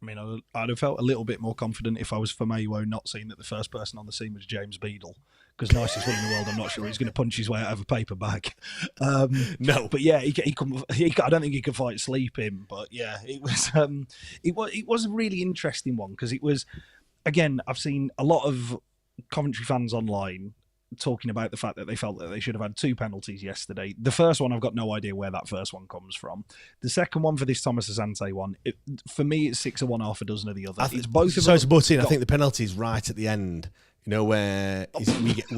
I mean, I'd have felt a little bit more confident if I was Famewo not seeing that the first person on the scene was James Beadle. Because nicest one in the world, I'm not sure he's going to punch his way out of a paper bag.
No,
but yeah, I don't think he could fight sleeping. But yeah, it was a really interesting one because it was, again, I've seen a lot of Coventry fans online talking about the fact that they felt that they should have had 2 penalties yesterday. The first one, I've got no idea where that first one comes from. The second one, for this Thomas Asante one, for me, it's 6 of one, half a dozen of the other. It's both of them.
So to butt in, I think the penalty is right at the end. Where we get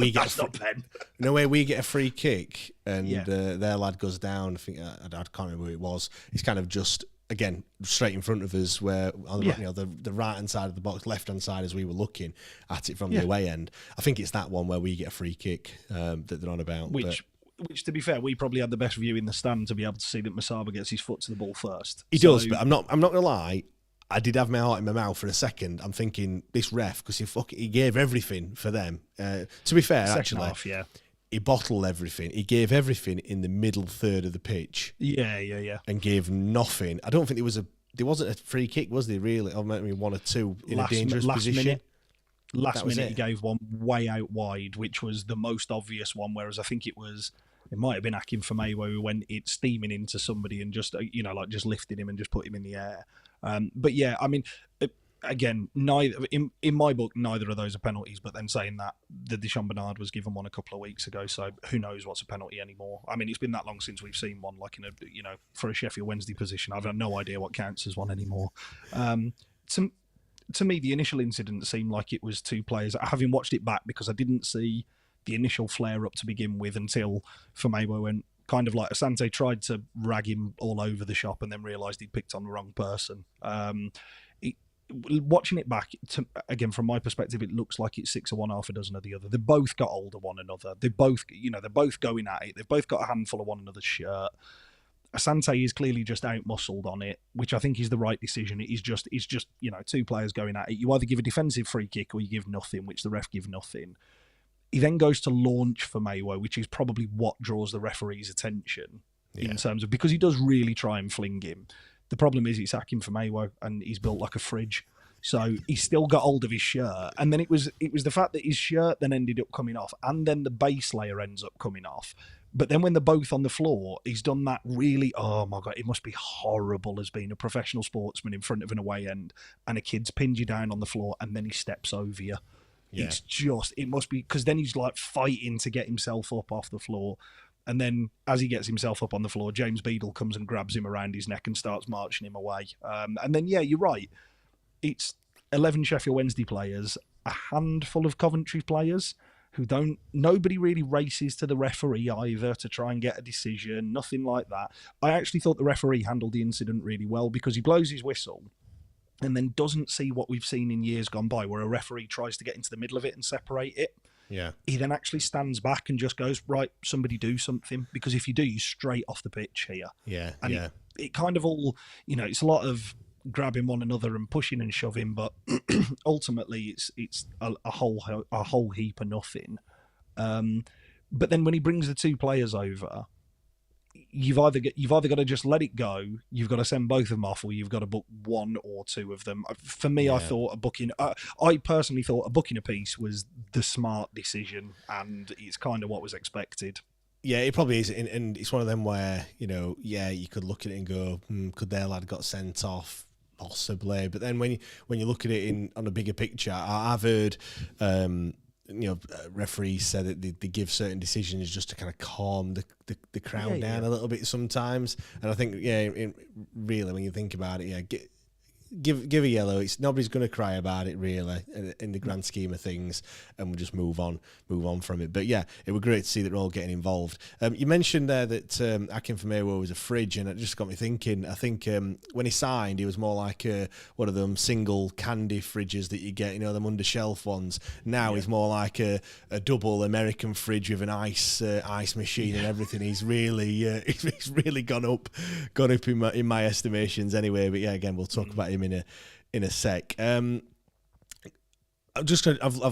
where we get a free kick and their lad goes down. I think I can't remember who it was. It's kind of just, again, straight in front of us, where on the right hand side of the box, left hand side, as we were looking at it from the away end. I think it's that one where we get a free kick that they're on about.
Which, to be fair, we probably had the best view in the stand to be able to see that Masaba gets his foot to the ball first.
He does, but I'm not gonna lie. I did have my heart in my mouth for a second. I'm thinking this ref, because he gave everything for them. To be fair,
second half,
he bottled everything. He gave everything in the middle third of the pitch.
Yeah.
And gave nothing. I don't think there wasn't a free kick, was there really? Or maybe 1 or 2 in a dangerous position.
Last minute he gave one way out wide, which was the most obvious one. Whereas I think it might have been Akin Famewo who went steaming into somebody and just just lifted him and just put him in the air. But yeah, I mean, again, neither in my book, neither of those are penalties. But then saying that, the Deschamps Bernard was given one a couple of weeks ago, so who knows what's a penalty anymore? I mean, it's been that long since we've seen one, like for a Sheffield Wednesday position. I've had no idea what counts as one anymore. To me, the initial incident seemed like it was 2 players. Having watched it back, because I didn't see the initial flare up to begin with until Famewo went. Kind of like Asante tried to rag him all over the shop and then realised he'd picked on the wrong person. Watching it back, again, from my perspective, it looks like it's 6 of one, half a dozen of the other. They both got hold of one another. They're both going at it. They've both got a handful of one another's shirt. Asante is clearly just out-muscled on it, which I think is the right decision. It's just 2 players going at it. You either give a defensive free kick or you give nothing, which the ref give nothing. He then goes to launch for Famewo, which is probably what draws the referee's attention in terms of, because he does really try and fling him. The problem is it's Akin Famewo and he's built like a fridge. So he's still got hold of his shirt. And then it was the fact that his shirt then ended up coming off and then the base layer ends up coming off. But then when they're both on the floor, he's done that really, oh my God, it must be horrible as being a professional sportsman in front of an away end and a kid's pinned you down on the floor and then he steps over you. Yeah. It must be, because then he's like fighting to get himself up off the floor. And then as he gets himself up on the floor, James Beadle comes and grabs him around his neck and starts marching him away. And then, yeah, you're right. It's 11 Sheffield Wednesday players, a handful of Coventry players nobody really races to the referee either to try and get a decision, nothing like that. I actually thought the referee handled the incident really well because he blows his whistle. and then doesn't see what we've seen in years gone by, where a referee tries to get into the middle of it and separate it.
Yeah.
He then actually stands back and just goes, right, somebody do something, because if you do, you're straight off the pitch here.
Yeah,
and it kind of all, it's a lot of grabbing one another and pushing and shoving, but ultimately it's a whole heap of nothing. But then when he brings the two players over, you've either got to just let it go, you've got to send both of them off, or you've got to book one or two of them. For me, I personally thought a booking a piece was the smart decision, and it's kind of what was expected.
Yeah, it probably is, and it's one of them where, you could look at it and go, could their lad got sent off? Possibly. But then when you look at it on a bigger picture, I've heard referees say that they give certain decisions just to kind of calm the crowd down a little bit sometimes. And I think, really, when you think about it, give a yellow. It's nobody's going to cry about it really in the grand scheme of things, and we'll just move on from it. But yeah, it was great to see that we're all getting involved. You mentioned there that Akinfenwa was a fridge, and it just got me thinking. I think when he signed, he was more like one of them single candy fridges that you get, them undershelf ones. Now he's more like a double American fridge with an ice machine and everything. He's really he's really gone up in my estimations anyway. But yeah, again, we'll talk about him in a sec. I've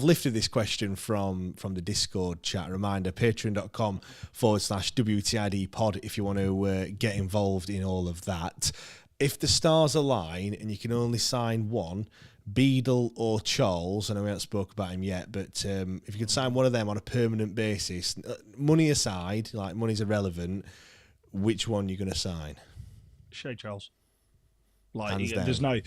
lifted this question from the Discord chat. A reminder, patreon.com/WTID pod if you want to get involved in all of that. If the stars align and you can only sign one, Beadle or Charles, I know we haven't spoke about him yet, but if you could sign one of them on a permanent basis, money aside, like money's irrelevant, which one are you going to sign?
Shay Charles. There's no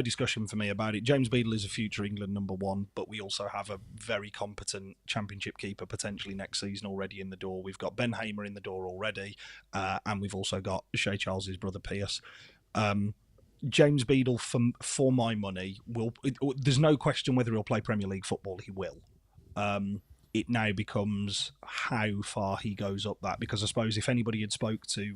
discussion for me about it. James Beadle is a future England number one, but we also have a very competent Championship keeper potentially next season already in the door. We've got Ben Hamer in the door already, and we've also got Shay Charles's brother Pierce. James Beadle, for my money, there's no question whether he'll play Premier League football. He will. It now becomes how far he goes up that, because I suppose if anybody had spoke to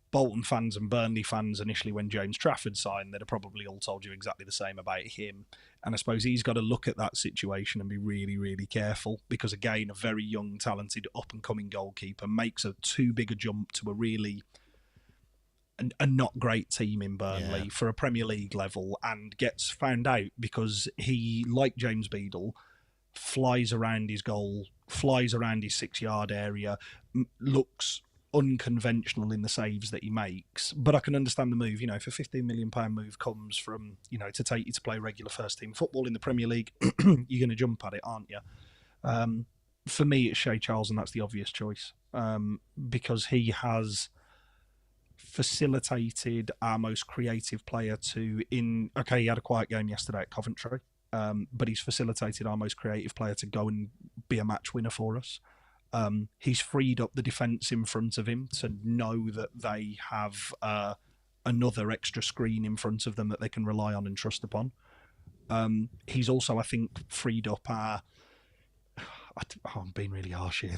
Bolton fans and Burnley fans initially when James Trafford signed, they'd have probably all told you exactly the same about him. And I suppose he's got to look at that situation and be really, really careful, because again, a very young, talented, up-and-coming goalkeeper makes too big a jump to a not great team in Burnley for a Premier League level, and gets found out because he, like James Beadle, flies around his goal, flies around his 6-yard area, looks unconventional in the saves that he makes. But I can understand the move. If a £15 million move comes from, to take you to play regular first team football in the Premier League, you're going to jump at it, aren't you? For me, it's Shay Charles, and that's the obvious choice, because he has facilitated our most creative player he had a quiet game yesterday at Coventry, but he's facilitated our most creative player to go and be a match winner for us. He's freed up the defence in front of him to know that they have another extra screen in front of them that they can rely on and trust upon. He's also, I think, freed up our... I'm being really harsh here.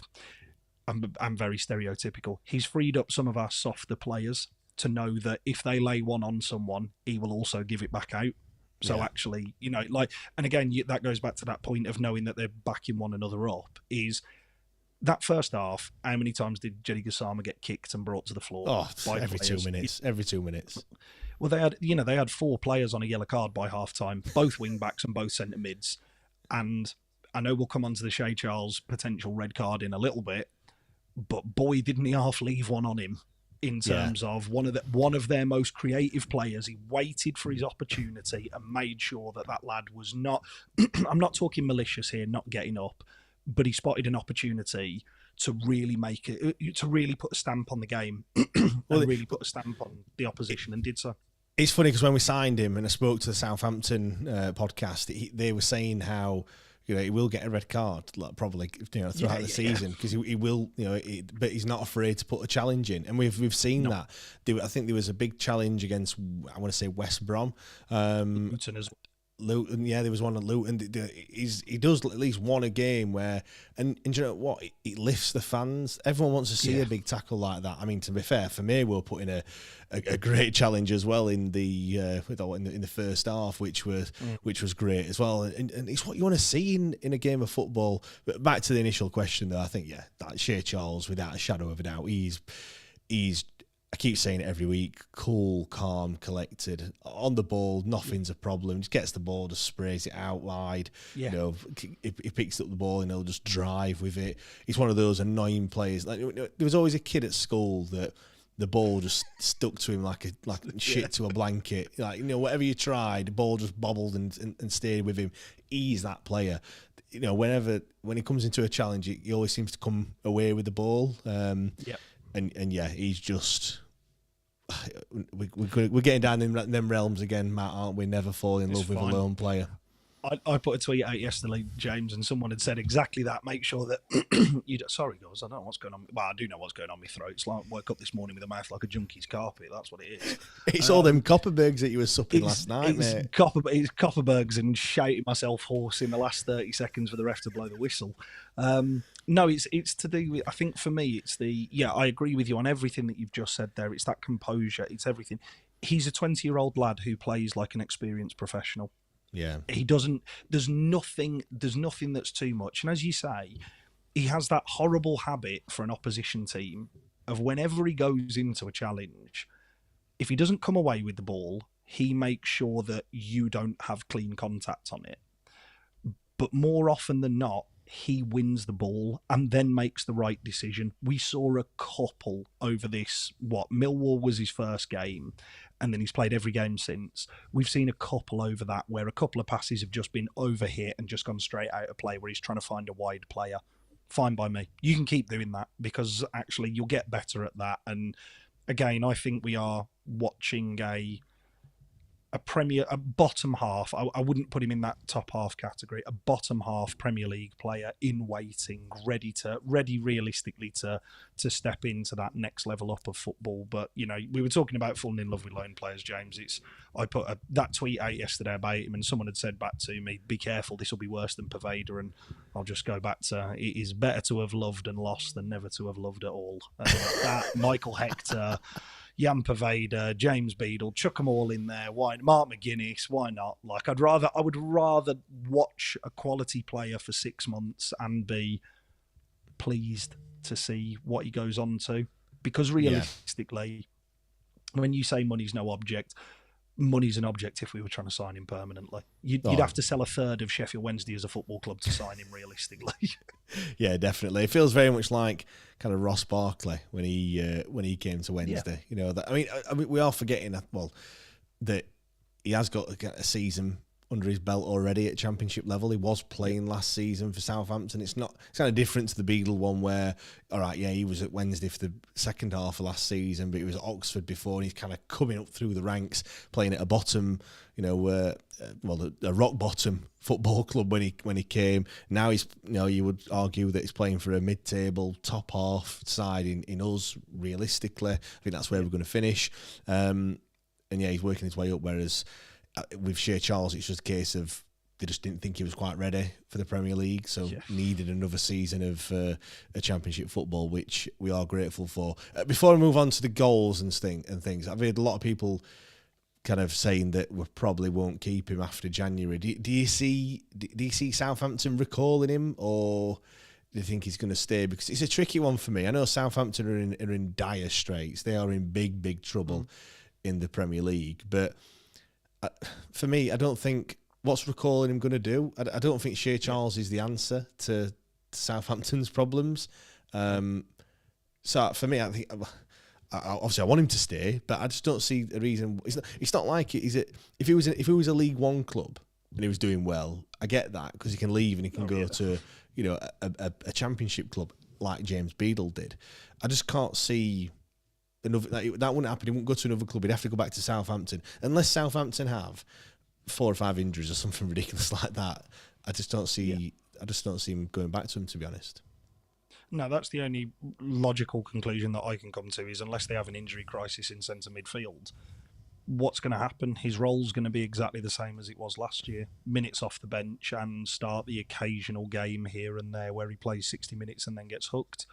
I'm very stereotypical. He's freed up some of our softer players to know that if they lay one on someone, he will also give it back out. So actually, and again, that goes back to that point of knowing that they're backing one another up, is... That first half, how many times did Jenny Gassama get kicked and brought to the floor?
Every 2 minutes. Every 2 minutes.
Well, they had 4 players on a yellow card by half time, both wing backs and both centre mids. And I know we'll come on to the Shay Charles potential red card in a little bit, but boy, didn't he half leave one on him in terms of one of their most creative players. He waited for his opportunity and made sure that lad was not. I'm not talking malicious here, not getting up. But he spotted an opportunity to really put a stamp on the game, and really put a stamp on the opposition, and did so.
It's funny because when we signed him, and I spoke to the Southampton podcast, they were saying how he will get a red card, probably throughout the season, because he will, but he's not afraid to put a challenge in, and we've seen that. I think there was a big challenge against, I want to say, West Brom.
Luton as well.
Luton, yeah, there was one at Luton. He does at least one a game where, and you know what, it lifts the fans. Everyone wants to see a big tackle like that. I mean, to be fair, for me, we'll put in a great challenge as well in the first half, which was great as well. And it's what you want to see in a game of football. But back to the initial question, though, I think that Shea Charles, without a shadow of a doubt, he's. I keep saying it every week, cool, calm, collected. On the ball, nothing's a problem. Just gets the ball, just sprays it out wide. Yeah. You know, he picks up the ball and he'll just drive with it. He's one of those annoying players. Like, there was always a kid at school that the ball just stuck to him like shit to a blanket. Like, you know, whatever you tried, the ball just bobbled and stayed with him. He's that player. You know, when he comes into a challenge, he always seems to come away with the ball. And yeah, he's just we're getting down in them realms again, Matt, aren't we? Never fall in love with a lone player.
I put a tweet out yesterday, James, and someone had said exactly that. Make sure that you. Sorry, guys, I don't know what's going on. Well, I do know what's going on in my throat. It's like I woke up this morning with a mouth like a junkie's carpet. That's what it is. It's
all them Copperbergs that you were supping last night, mate.
It's Copperbergs and shouting myself hoarse in the last 30 seconds for the ref to blow the whistle. No, it's to do with. I think for me, it's I agree with you on everything that you've just said there. It's that composure. It's everything. He's a 20-year-old lad who plays like an experienced professional.
Yeah,
he doesn't. There's nothing that's too much. And as you say, he has that horrible habit for an opposition team of whenever he goes into a challenge, if he doesn't come away with the ball, he makes sure that you don't have clean contact on it. But more often than not, he wins the ball and then makes the right decision. We saw a couple over this. Millwall was his first game, and then he's played every game since. We've seen a couple over that where a couple of passes have just been overhit and just gone straight out of play where he's trying to find a wide player. Fine by me. You can keep doing that because actually you'll get better at that. And again, I think we are watching a bottom half. I wouldn't put him in that top half category. A bottom half Premier League player in waiting, ready realistically to step into that next level up of football. But you know, we were talking about falling in love with lone players, James. I put that tweet out yesterday about him, and someone had said back to me, "Be careful, this will be worse than Pervader." And I'll just go back to it is better to have loved and lost than never to have loved at all. That Michael Hector. Jan Pervader, James Beadle, chuck them all in there. Why? Mark McGuinness, why not? Like, I would rather watch a quality player for 6 months and be pleased to see what he goes on to. Because realistically, when you say money's no object, money's an object if we were trying to sign him permanently. You'd have to sell a third of Sheffield Wednesday as a football club to sign him realistically.
Yeah, definitely. It feels very much like kind of Ross Barkley when he came to Wednesday. Yeah. You know, I mean, we are forgetting that he has got a season under his belt already at Championship level. He was playing last season for Southampton. It's kind of different to the Beadle one where, all right, yeah, he was at Wednesday for the second half of last season, but he was at Oxford before, and he's kind of coming up through the ranks, playing at a bottom, a rock bottom football club when he came. Now he's, you would argue that he's playing for a mid-table top half side in us. Realistically, I think that's where we're going to finish. And yeah, he's working his way up. Whereas with Shea Charles, it's just a case of they just didn't think he was quite ready for the Premier League, so needed another season of a Championship football, which we are grateful for. Before I move on to the goals and things, I've heard a lot of people kind of saying that we probably won't keep him after January. Do you see Southampton recalling him, or do you think he's going to stay? Because it's a tricky one for me. I know Southampton are in dire straits. They are in big trouble in the Premier League, but for me, I don't think what's recalling him going to do. I don't think Shea Charles is the answer to Southampton's problems. So for me, I think obviously I want him to stay, but I just don't see a reason. It's not like it. Is it? If he was a League One club and he was doing well, I get that because he can leave and he can go to a Championship club like James Beadle did. I just can't see. That wouldn't happen. He wouldn't go to another club. He'd have to go back to Southampton, unless Southampton have 4 or 5 injuries or something ridiculous like that. I just don't see. Yeah. I just don't see him going back to him, to be honest.
No, that's the only logical conclusion that I can come to is unless they have an injury crisis in centre midfield, what's going to happen? His role's going to be exactly the same as it was last year. Minutes off the bench and start the occasional game here and there where he plays 60 minutes and then gets hooked.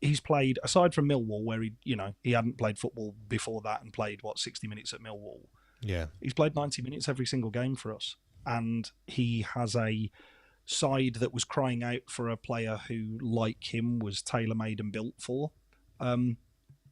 He's played, aside from Millwall, where he hadn't played football before that and played, 60 minutes at Millwall.
Yeah.
He's played 90 minutes every single game for us. And he has a side that was crying out for a player who, like him, was tailor-made and built for.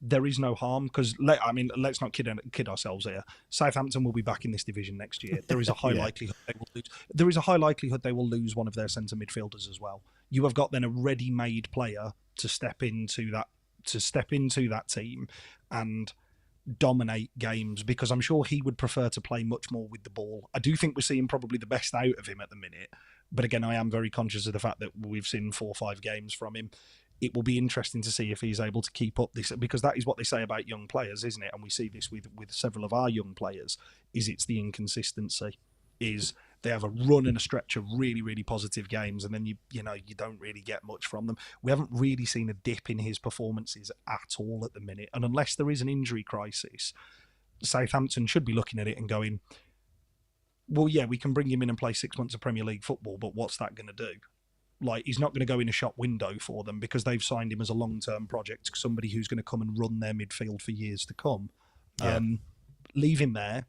There is no harm, because let's not kid ourselves here. Southampton will be back in this division next year. There is a high likelihood they will lose. There is a high likelihood they will lose one of their centre midfielders as well. You have got then a ready-made player to step into that team and dominate games, because I'm sure he would prefer to play much more with the ball. I do think we're seeing probably the best out of him at the minute, but again, I am very conscious of the fact that we've seen 4 or 5 games from him. It will be interesting to see if he's able to keep up this, because that is what they say about young players, isn't it? And we see this with several of our young players, it's the inconsistency. Is they have a run and a stretch of really, really positive games, and then you don't really get much from them. We haven't really seen a dip in his performances at all at the minute. And unless there is an injury crisis, Southampton should be looking at it and going, well, yeah, we can bring him in and play 6 months of Premier League football, but what's that going to do? Like, he's not going to go in a shop window for them, because they've signed him as a long-term project, somebody who's going to come and run their midfield for years to come.
Yeah.
Leave him there.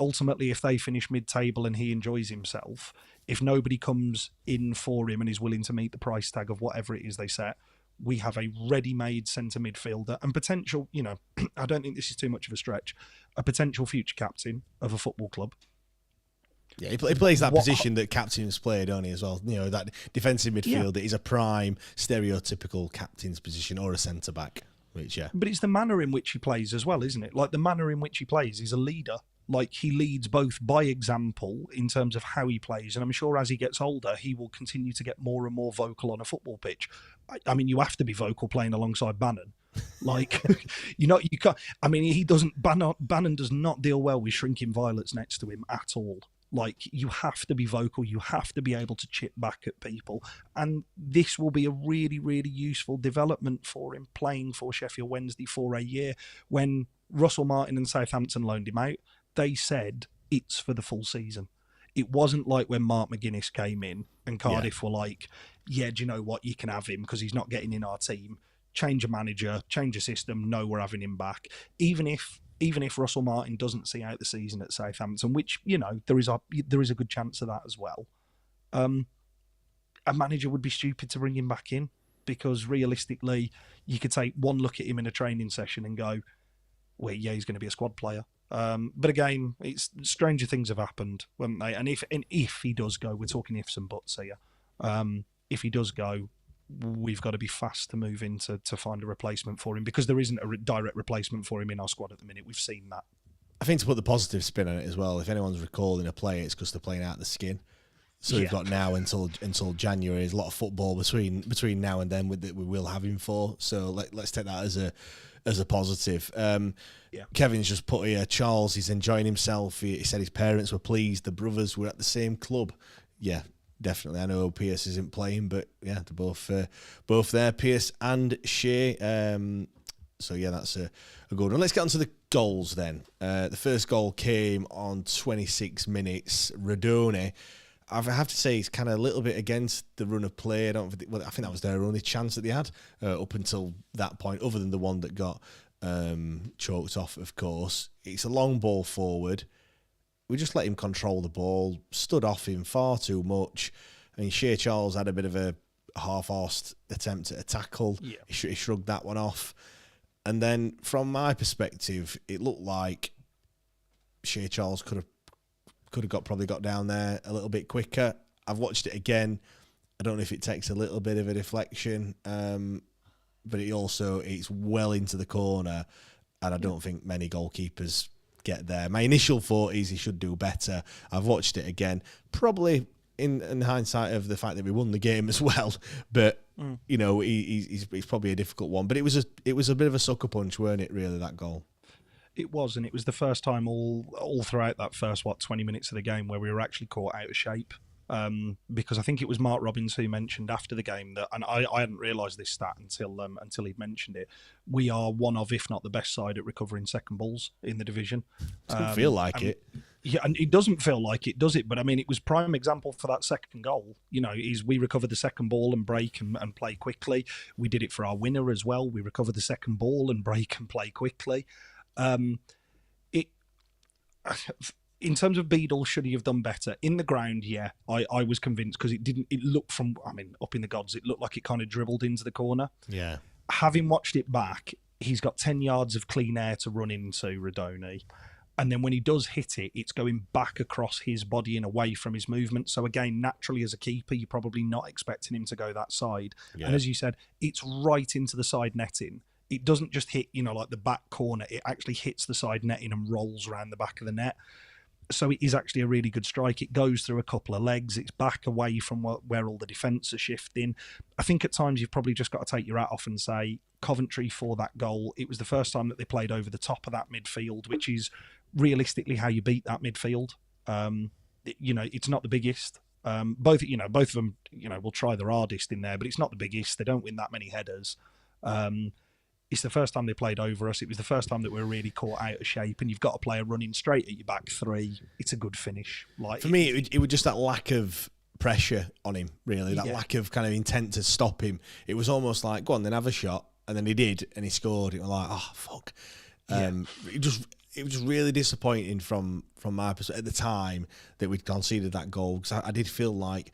Ultimately, if they finish mid-table and he enjoys himself, if nobody comes in for him and is willing to meet the price tag of whatever it is they set, we have a ready-made centre midfielder and potential, I don't think this is too much of a stretch, a potential future captain of a football club.
Yeah, he plays that position that captains play, don't he, as well? That defensive midfielder is a prime, stereotypical captain's position, or a centre-back, which, yeah.
But it's the manner in which he plays as well, isn't it? Like, the manner in which he plays, he's a leader. Like, he leads both by example in terms of how he plays, and I'm sure as he gets older, he will continue to get more and more vocal on a football pitch. I mean, you have to be vocal playing alongside Bannon. Like, you can't. I mean, he doesn't. Bannon does not deal well with shrinking violets next to him at all. Like, you have to be vocal. You have to be able to chip back at people, and this will be a really, really useful development for him playing for Sheffield Wednesday for a year. When Russell Martin and Southampton loaned him out, they said it's for the full season. It wasn't like when Mark McGuinness came in and Cardiff were like, yeah, do you know what? You can have him because he's not getting in our team. Change a manager, change a system. No, we're having him back. Even if Russell Martin doesn't see out the season at Southampton, which, there is a good chance of that as well, a manager would be stupid to bring him back in, because realistically, you could take one look at him in a training session and go, well, yeah, he's going to be a squad player. But again, it's stranger things have happened, wouldn't they? And if he does go, we're talking ifs and buts here. If he does go, we've got to be fast to move in to find a replacement for him, because there isn't a direct replacement for him in our squad at the minute. We've seen that.
I think to put the positive spin on it as well, if anyone's recalling a player, it's because they're playing out the skin. So we've got now until January. There's a lot of football between now and then that we will have him for. So let's take that as a positive. Kevin's just put here, Charles, he's enjoying himself. He said his parents were pleased. The brothers were at the same club. Yeah, definitely. I know Pierce isn't playing, but yeah, they're both there, Pierce and Shea. So yeah, that's a good one. Let's get on to the goals then. The first goal came on 26 minutes. Radone, I have to say, it's kind of a little bit against the run of play. I think that was their only chance that they had up until that point, other than the one that got choked off, of course. It's a long ball forward. We just let him control the ball, stood off him far too much. I mean, Shea Charles had a bit of a half-arsed attempt at a tackle. Yeah. He shrugged that one off. And then, from my perspective, it looked like Shea Charles could have probably got down there a little bit quicker. I've watched it again. I don't know if it takes a little bit of a deflection, but it's well into the corner, and I don't think many goalkeepers get there. My initial thought is he should do better. I've watched it again, probably in hindsight of the fact that we won the game as well, but he's probably a difficult one. But it was a bit of a sucker punch, weren't it? Really, that goal.
It was, and it was the first time all throughout that first 20 minutes of the game where we were actually caught out of shape. because I think it was Mark Robbins who mentioned after the game that, and I hadn't realised this stat until he'd mentioned it. We are one of, if not the best side at recovering second balls in the division.
Doesn't feel like it.
Yeah, and it doesn't feel like it, does it? But I mean, it was prime example for that second goal. Is we recover the second ball and break and play quickly. We did it for our winner as well. We recover the second ball and break and play quickly. In terms of Beadle, should he have done better? In the ground, yeah, I was convinced because it looked up in the gods, it looked like it kind of dribbled into the corner.
Yeah.
Having watched it back, he's got 10 yards of clean air to run into, Radoni. And then when he does hit it, it's going back across his body and away from his movement. So again, naturally as a keeper, you're probably not expecting him to go that side. Yeah. And as you said, it's right into the side netting. It doesn't just hit, like the back corner. It actually hits the side netting and rolls around the back of the net. So it is actually a really good strike. It goes through a couple of legs. It's back away from where all the defence are shifting. I think at times you've probably just got to take your hat off and say, Coventry for that goal, it was the first time that they played over the top of that midfield, which is realistically how you beat that midfield. It's not the biggest. Both of them, will try their hardest in there, but it's not the biggest. They don't win that many headers. It's the first time they played over us. It was the first time that we were really caught out of shape, and you've got a player running straight at your back three. It's a good finish.
For me, it was just that lack of pressure on him, really. That lack of kind of intent to stop him. It was almost like, go on, then have a shot. And then he did, and he scored. It was like, oh, fuck. It was just really disappointing from my perspective at the time that we'd conceded that goal, because I did feel like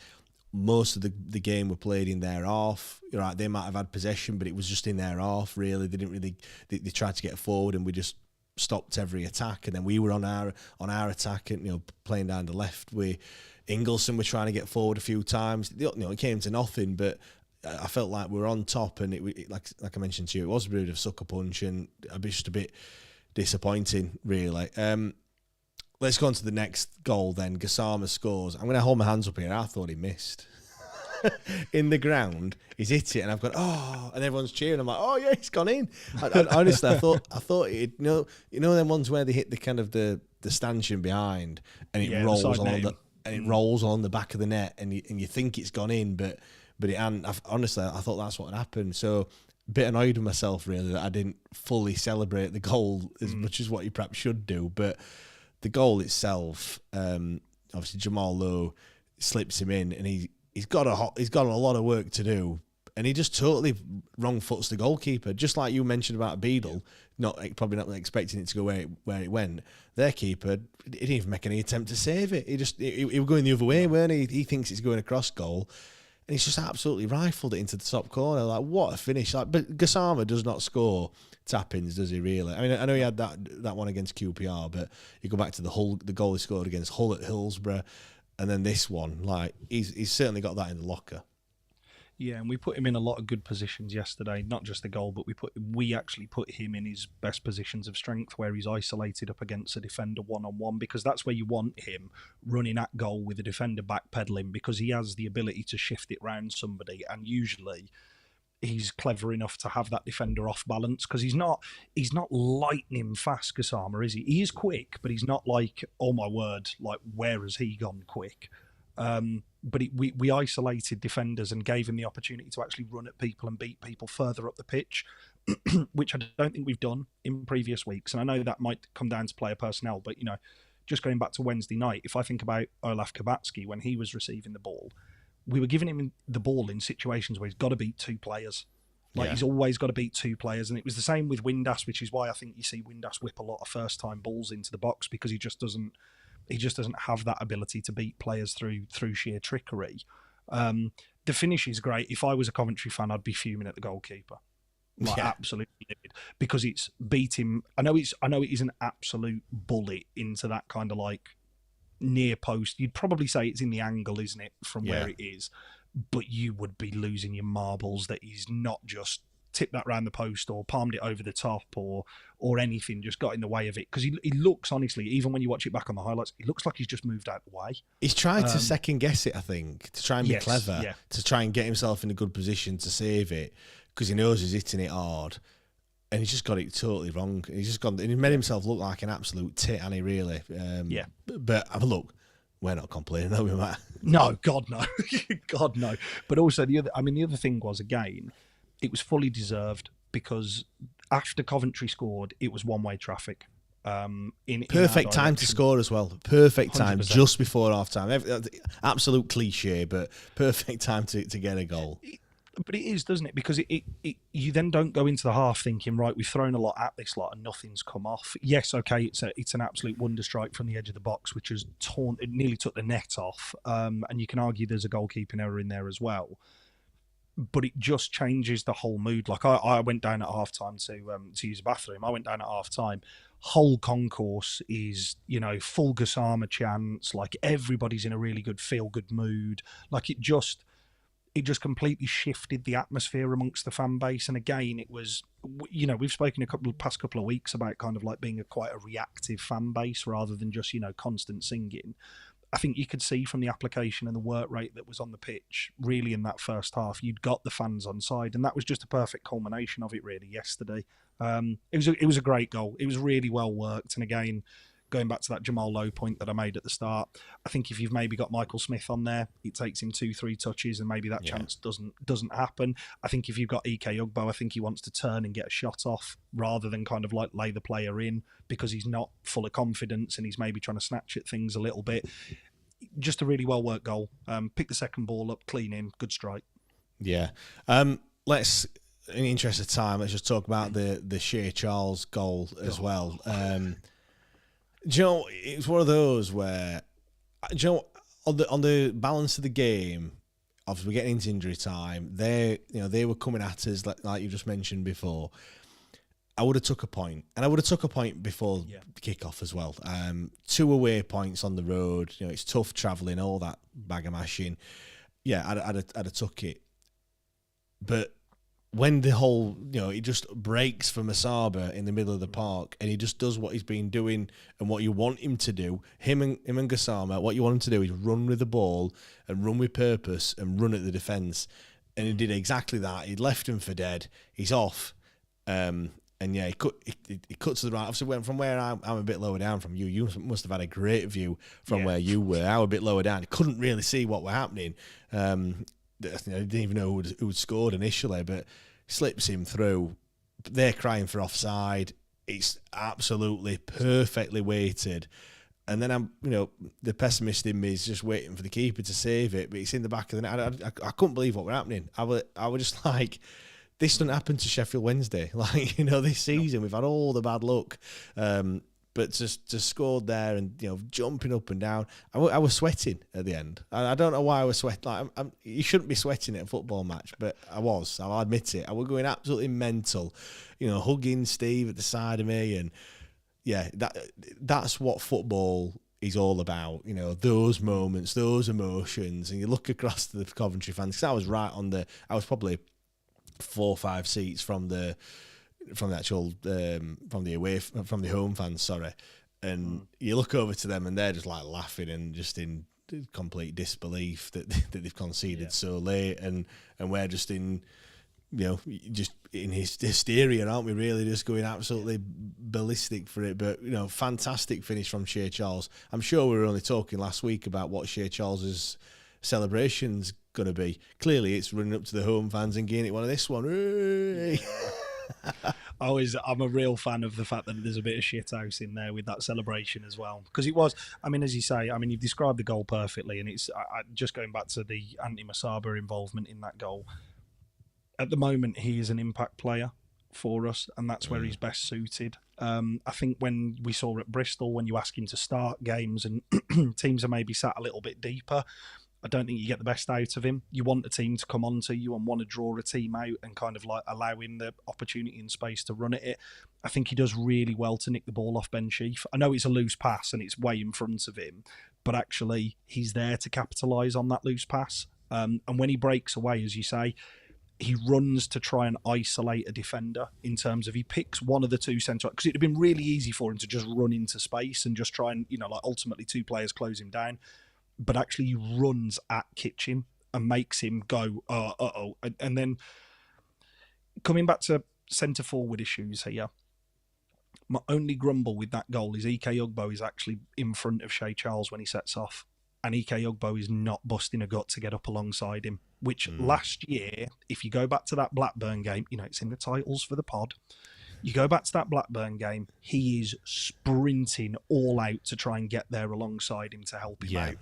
most of the game were played in their half. You're right, they might have had possession, but it was just in their half, really. They didn't really. They tried to get forward, and we just stopped every attack. And then we were on our attack, and playing down the left. Ingleson were trying to get forward a few times. It came to nothing, but I felt like we were on top, and it like I mentioned to you, it was a bit of sucker punch, and just a bit disappointing, really. Let's go on to the next goal then. Gassama scores. I'm going to hold my hands up here. I thought he missed. In the ground, he's hit it, and I've gone, oh, and everyone's cheering. I'm like, oh yeah, it's gone in. Honestly, I thought it. Them ones where they hit the kind of the stanchion behind, and it rolls along the back of the net, and you think it's gone in, but it hadn't. Honestly, I thought that's what had happened. So a bit annoyed with myself, really, that I didn't fully celebrate the goal as much as what you perhaps should do, but. The goal itself, obviously Jamal Lowe slips him in, and he's got a lot of work to do, and he just totally wrong foots the goalkeeper. Just like you mentioned about Beadle, probably not expecting it to go where it went. Their keeper didn't even make any attempt to save it. He was going the other way, weren't he? He thinks it's going across goal, and he's just absolutely rifled it into the top corner. Like, what a finish! But Gassama does not score tap-ins, does he, really? I mean, I know he had that one against QPR, but you go back to the goal he scored against Hull at Hillsborough, and then this one, like, he's certainly got that in the locker.
Yeah, and we put him in a lot of good positions yesterday. Not just the goal, but we actually put him in his best positions of strength, where he's isolated up against a defender one-on-one, because that's where you want him, running at goal with a defender backpedaling, because he has the ability to shift it round somebody, and usually he's clever enough to have that defender off balance, because he's not lightning fast, Gassama, is he? He is quick, but he's not like, oh my word, like, where has he gone quick? But we isolated defenders and gave him the opportunity to actually run at people and beat people further up the pitch, which I don't think we've done in previous weeks. And I know that might come down to player personnel, but just going back to Wednesday night, if I think about Olaf Kabatsky when he was receiving the ball, we were giving him the ball in situations where he's got to beat two players. He's always got to beat two players. And it was the same with Windass, which is why I think you see Windass whip a lot of first-time balls into the box, because he just doesn't have that ability to beat players through sheer trickery. The finish is great. If I was a Coventry fan, I'd be fuming at the goalkeeper. Absolutely livid, because it's beat him. I know it is an absolute bullet into that kind of like near post. You'd probably say it's in the angle, isn't it, from where it is, but you would be losing your marbles that he's not just tipped that round the post or palmed it over the top or anything, just got in the way of it, because he looks, honestly, even when you watch it back on the highlights, it looks like he's just moved out the way. He's tried
to second guess it, I think, to try and be clever, to try and get himself in a good position to save it, because he knows he's hitting it hard, and he's just got it totally wrong. He's just gone, and he made himself look like an absolute tit, and he really, But look, we're not complaining, are we, Matt?
No, God no, God no. But also the other thing was, again, it was fully deserved because after Coventry scored, it was one-way traffic.
Perfect time to score as well. Perfect time
100%.
just before half time. Absolute cliche, but perfect time to get a goal.
But it is, doesn't it? Because you then don't go into the half thinking, right, we've thrown a lot at this lot and nothing's come off. Yes, okay, it's an absolute wonder strike from the edge of the box, which has it nearly took the net off. And you can argue there's a goalkeeping error in there as well. But it just changes the whole mood. Like I went down at half time to use a bathroom. I went down at half time. Whole concourse is, full Gassama chants. Like everybody's in a really good feel good mood. Like it just completely shifted the atmosphere amongst the fan base. And again, it was, we've spoken past couple of weeks about kind of like being quite a reactive fan base rather than just, constant singing. I think you could see from the application and the work rate that was on the pitch, really in that first half, you'd got the fans on side, and that was just a perfect culmination of it, really, yesterday. It was a great goal. It was really well worked, and again, going back to that Jamal Lowe point that I made at the start, I think if you've maybe got Michael Smith on there, it takes him 2-3 touches, and maybe that chance doesn't happen. I think if you've got Ike Ugbo, I think he wants to turn and get a shot off rather than kind of like lay the player in because he's not full of confidence and he's maybe trying to snatch at things a little bit. Just a really well worked goal. Pick the second ball up, clean in, good strike.
Yeah. Let's, in the interest of time, let's just talk about the Shea Charles goal as well. Do you know, it's one of those where, do you know, on the balance of the game, obviously we're getting into injury time. They were coming at us like you just mentioned before. I would have took a point, and I would have took a point before the kickoff as well. 2 away points on the road. It's tough travelling, all that bag of mashing. Yeah, I'd have took it. But when the whole, he just breaks for Masaba in the middle of the park, and he just does what he's been doing and what you want him to do. Him and Gassama, what you want him to do is run with the ball and run with purpose and run at the defence. And he did exactly that. He left him for dead. He's off. And yeah, he cut to the right. Obviously, from where I'm a bit lower down from you. You must have had a great view from where you were. I was a bit lower down. He couldn't really see what were happening. I didn't even know who'd scored initially, but slips him through. They're crying for offside. It's absolutely perfectly weighted. And then the pessimist in me is just waiting for the keeper to save it, but it's in the back of the net. I couldn't believe what were happening. I was just like, this doesn't happen to Sheffield Wednesday. Like, this season we've had all the bad luck, but just scored there and jumping up and down. I was sweating at the end. I don't know why I was sweating. Like, you shouldn't be sweating at a football match, but I was. I'll admit it. I was going absolutely mental. Hugging Steve at the side of me, and yeah, that's what football is all about. Those moments, those emotions, and you look across to the Coventry fans. Because I was probably 4 or 5 seats from the home fans, sorry, and you look over to them and they're just like laughing and just in complete disbelief that they've conceded so late, and we're just in just in hysteria, aren't we? Really, just going absolutely ballistic for it. But fantastic finish from Shea Charles. I'm sure we were only talking last week about what Shea Charles's celebration's going to be. Clearly it's running up to the home fans and getting it one of this one.
I'm a real fan of the fact that there's a bit of shithouse in there with that celebration as well, because it was, as you say, you've described the goal perfectly, and it's just going back to the Anthony Masaba involvement in that goal. At the moment, he is an impact player for us, and that's where he's best suited. I think when we saw at Bristol, when you ask him to start games and teams are maybe sat a little bit deeper, I don't think you get the best out of him. You want a team to come onto you and want to draw a team out and kind of like allow him the opportunity and space to run at it. I think he does really well to nick the ball off Ben Sheaf. I know it's a loose pass and it's way in front of him, but actually he's there to capitalise on that loose pass. And when he breaks away, as you say, he runs to try and isolate a defender in terms of he picks one of the two centre, because it'd have been really easy for him to just run into space and just try and, ultimately 2 players close him down. But actually he runs at Kitchen and makes him go, uh-oh. And then coming back to centre-forward issues here, my only grumble with that goal is Ike Ugbo is actually in front of Shea Charles when he sets off. and Ike Ugbo is not busting a gut to get up alongside him, which last year, if you go back to that Blackburn game, it's in the titles for the pod. You go back to that Blackburn game, he is sprinting all out to try and get there alongside him to help him out.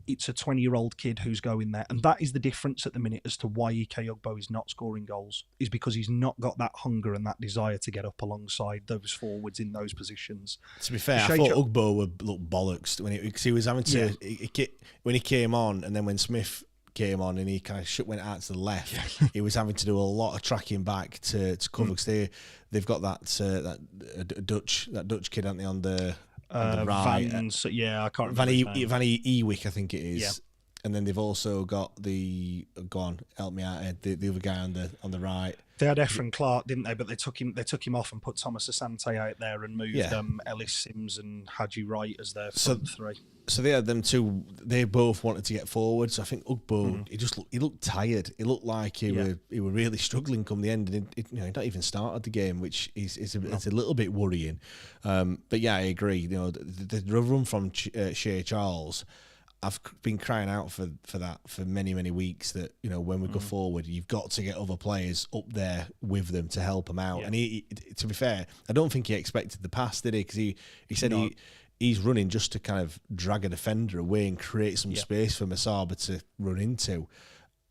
It's a 20-year-old kid who's going there. And that is the difference at the minute as to why Ike Ugbo is not scoring goals, is because he's not got that hunger and that desire to get up alongside those forwards in those positions.
To be fair, I thought Ugbo would look bollocks when he was having to... when he came on, and then when Smith came on and he kind of went out to the left, he was having to do a lot of tracking back to cover, because they've got that Dutch kid, haven't they, on the right.
I can't remember.
Van Ewijk, I think it is. Yeah. And then they've also got go on, help me out, the other guy on the right.
They had Efren Clark, didn't they? But they took him off and put Thomas Asante out there and moved Ellis Sims and Haji Wright as their front three.
So they had them two. They both wanted to get forward. So I think Ugbo, he looked tired. He looked like he were really struggling come the end. And he not even started the game, which is a little bit worrying. But yeah, I agree. The run from Shea Charles, I've been crying out for that for many, many weeks, that when we go forward, you've got to get other players up there with them to help them out. And he, to be fair, I don't think he expected the pass, did he? Because he said he's running just to kind of drag a defender away and create some space for Masaba to run into,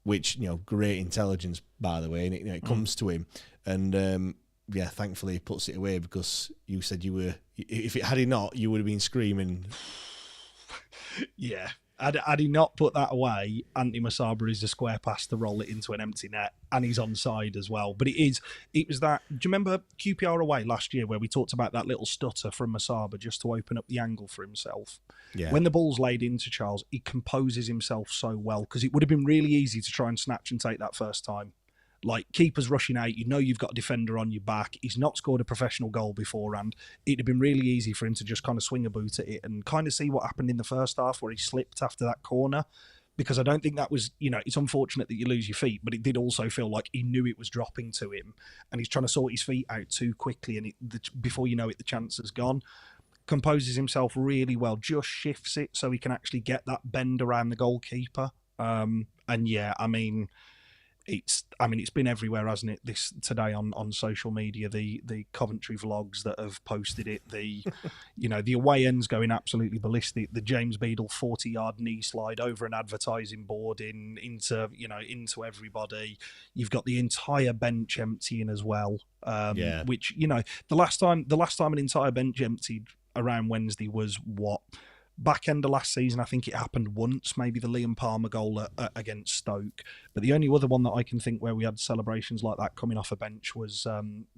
which, great intelligence, by the way, and it comes to him. And thankfully he puts it away, because you said had he not, you would have been screaming.
Yeah. Had he not put that away, Anthony Masaba is a square pass to roll it into an empty net, and he's onside as well. But it was that. Do you remember QPR away last year where we talked about that little stutter from Masaba just to open up the angle for himself? Yeah. When the ball's laid into Charles, he composes himself so well, because it would have been really easy to try and snatch and take that first time. Like, keeper's rushing out, you've got a defender on your back. He's not scored a professional goal beforehand. It'd have been really easy for him to just kind of swing a boot at it and kind of see what happened in the first half where he slipped after that corner. Because I don't think that was, it's unfortunate that you lose your feet, but it did also feel like he knew it was dropping to him and he's trying to sort his feet out too quickly, and before you know it, the chance has gone. Composes himself really well, just shifts it so he can actually get that bend around the goalkeeper. It's been everywhere, hasn't it? This today on social media, the Coventry vlogs that have posted it, the away ends going absolutely ballistic. The James Beadle 40-yard knee slide over an advertising board into everybody. You've got the entire bench emptying as well. Which the last time an entire bench emptied around Wednesday was what? Back end of last season, I think it happened once, maybe the Liam Palmer goal against Stoke. But the only other one that I can think where we had celebrations like that coming off a bench was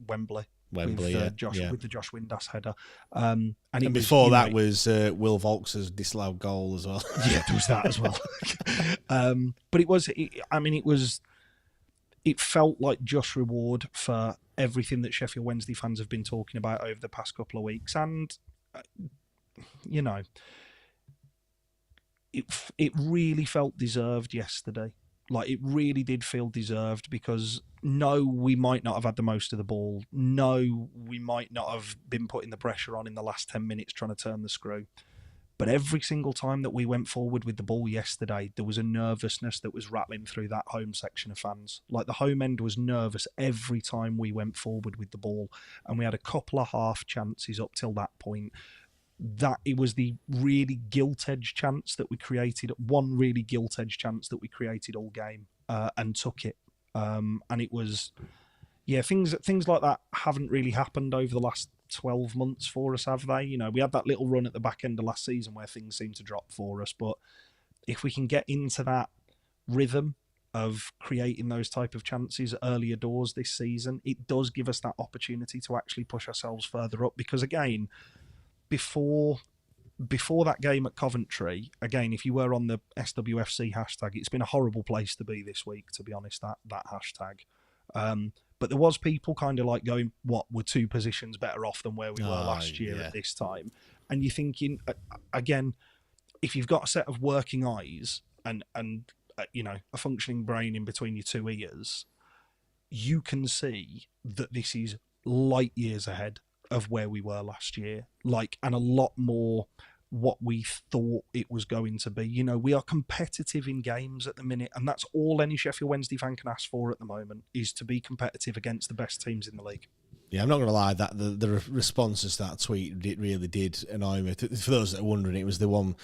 Wembley with the Josh Windass header. And
before that was Will Volks's disallowed goal as well.
Yeah, there was that as well. But it felt like just reward for everything that Sheffield Wednesday fans have been talking about over the past couple of weeks. And, it really felt deserved yesterday. Like, it really did feel deserved, because no, we might not have had the most of the ball. No, we might not have been putting the pressure on in the last 10 minutes trying to turn the screw. But every single time that we went forward with the ball yesterday, there was a nervousness that was rattling through that home section of fans. Like, the home end was nervous every time we went forward with the ball. And we had a couple of half chances up till that point. That it was the really gilt-edged chance that we created, one really gilt-edged chance that we created all game, and took it. And it was, things like that haven't really happened over the last 12 months for us, have they? We had that little run at the back end of last season where things seemed to drop for us. But if we can get into that rhythm of creating those type of chances earlier doors this season, it does give us that opportunity to actually push ourselves further up. Because again, before that game at Coventry, again, if you were on the SWFC hashtag, it's been a horrible place to be this week, to be honest, that hashtag. But there was people kind of like going, what, we're 2 positions better off than where we were last year at this time. And you're thinking, again, if you've got a set of working eyes and a functioning brain in between your 2 ears, you can see that this is light years ahead of where we were last year, and a lot more what we thought it was going to be. We are competitive in games at the minute, and that's all any Sheffield Wednesday fan can ask for at the moment, is to be competitive against the best teams in the league.
Yeah, I'm not going to lie, that the responses to that tweet, it really did annoy me. For those that are wondering, it was the one,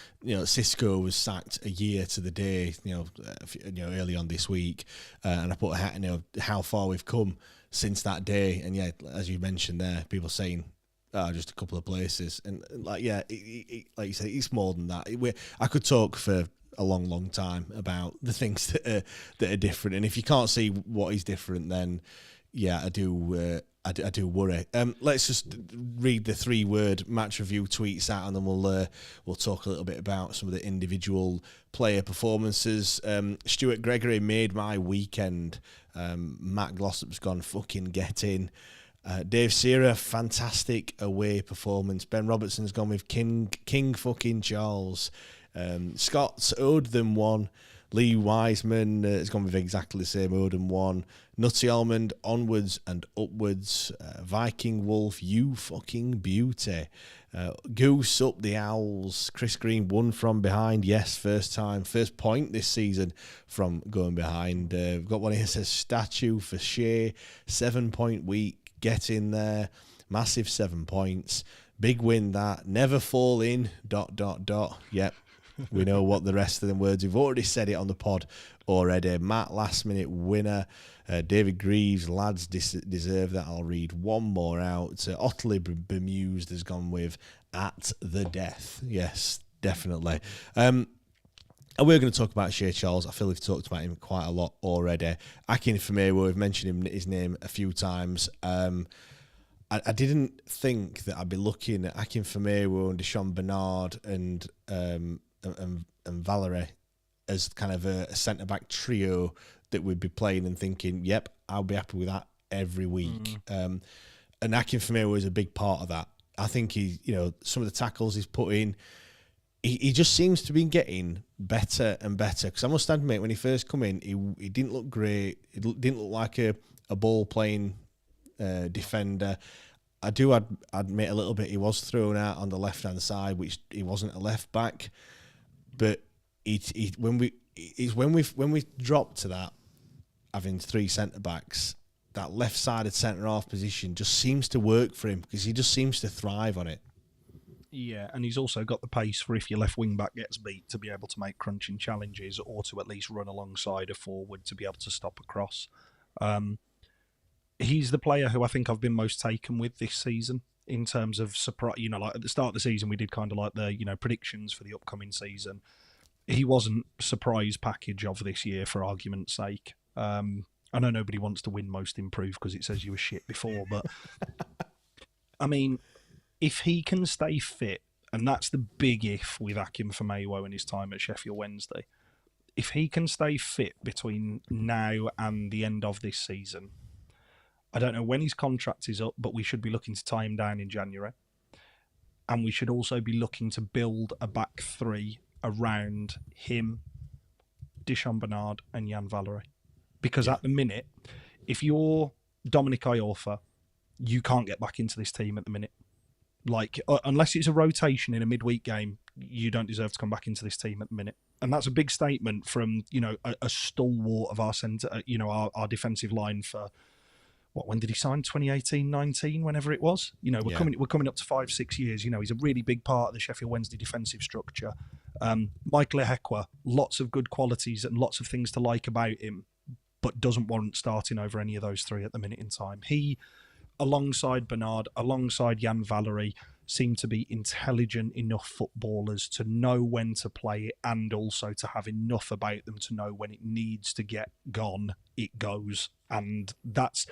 Cisco was sacked a year to the day, early on this week, and I put a hat in, how far we've come since that day. And yeah, as you mentioned there, people saying, just a couple of places. And like you said, it's more than that. I could talk for a long, long time about the things that are different. And if you can't see what is different, then yeah, I do worry. Let's just read the 3-word match review tweets out, and then we'll talk a little bit about some of the individual player performances. Stuart Gregory made my weekend. Matt Glossop's gone fucking get in. Dave Sierra, fantastic away performance. Ben Robertson's gone with King fucking Charles. Scott's owed them one. Lee Wiseman has gone with exactly the same, owed them one. Nutty Almond, onwards and upwards. Viking Wolf, you fucking beauty. Goose up the Owls. Chris Green won from behind. Yes, first point this season from going behind. We've got one here that says statue for Shea. 7-point week. Get in there. Massive 7 points. Big win that. Never fall in. ... Yep. We know what the rest of the words. We've already said it on the pod already. Matt, last minute winner. David Greaves, lads deserve that. I'll read one more out. Otley Bemused has gone with at the death. Yes, definitely. And we're going to talk about Shea Charles. I feel we've talked about him quite a lot already. Akin Famewo, we've mentioned his name a few times. I didn't think that I'd be looking at Akin Famewo and Deshaun Bernard and Valerie as kind of a centre-back trio that we'd be playing and thinking, yep, I'll be happy with that every week. And Akin Famewo is a big part of that. I think some of the tackles he's put in, he just seems to be getting better and better. Because I must admit, when he first come in, he didn't look great. He didn't look like a ball-playing defender. I do admit a little bit he was thrown out on the left-hand side, which he wasn't a left-back. But when we dropped to that, having 3 centre-backs, that left-sided centre-half position just seems to work for him because he just seems to thrive on it.
Yeah, and he's also got the pace for if your left wing-back gets beat to be able to make crunching challenges or to at least run alongside a forward to be able to stop a cross. He's the player who I think I've been most taken with this season in terms of surprise. Like at the start of the season, we did kind of like the predictions for the upcoming season. He wasn't surprise package of this year, for argument's sake. I know nobody wants to win most improved because it says you were shit before, but I mean, if he can stay fit, and that's the big if with Akin Famewo and his time at Sheffield Wednesday, if he can stay fit between now and the end of this season, I don't know when his contract is up, but we should be looking to tie him down in January. And we should also be looking to build a back three around him, Deshaun Bernard and Jan Valery. Because at the minute, if you're Dominic Iorfa, you can't get back into this team at the minute. Like, unless it's a rotation in a midweek game, you don't deserve to come back into this team at the minute. And that's a big statement from, a stalwart of our centre, our defensive line for... when did he sign? 2018, 19, whenever it was. We're coming up to 5-6 years. He's a really big part of the Sheffield Wednesday defensive structure. Michael Ehekwa, lots of good qualities and lots of things to like about him, but doesn't warrant starting over any of those three at the minute in time. He, alongside Bernard, alongside Jan Valery, seem to be intelligent enough footballers to know when to play it and also to have enough about them to know when it needs to get gone, it goes. And that's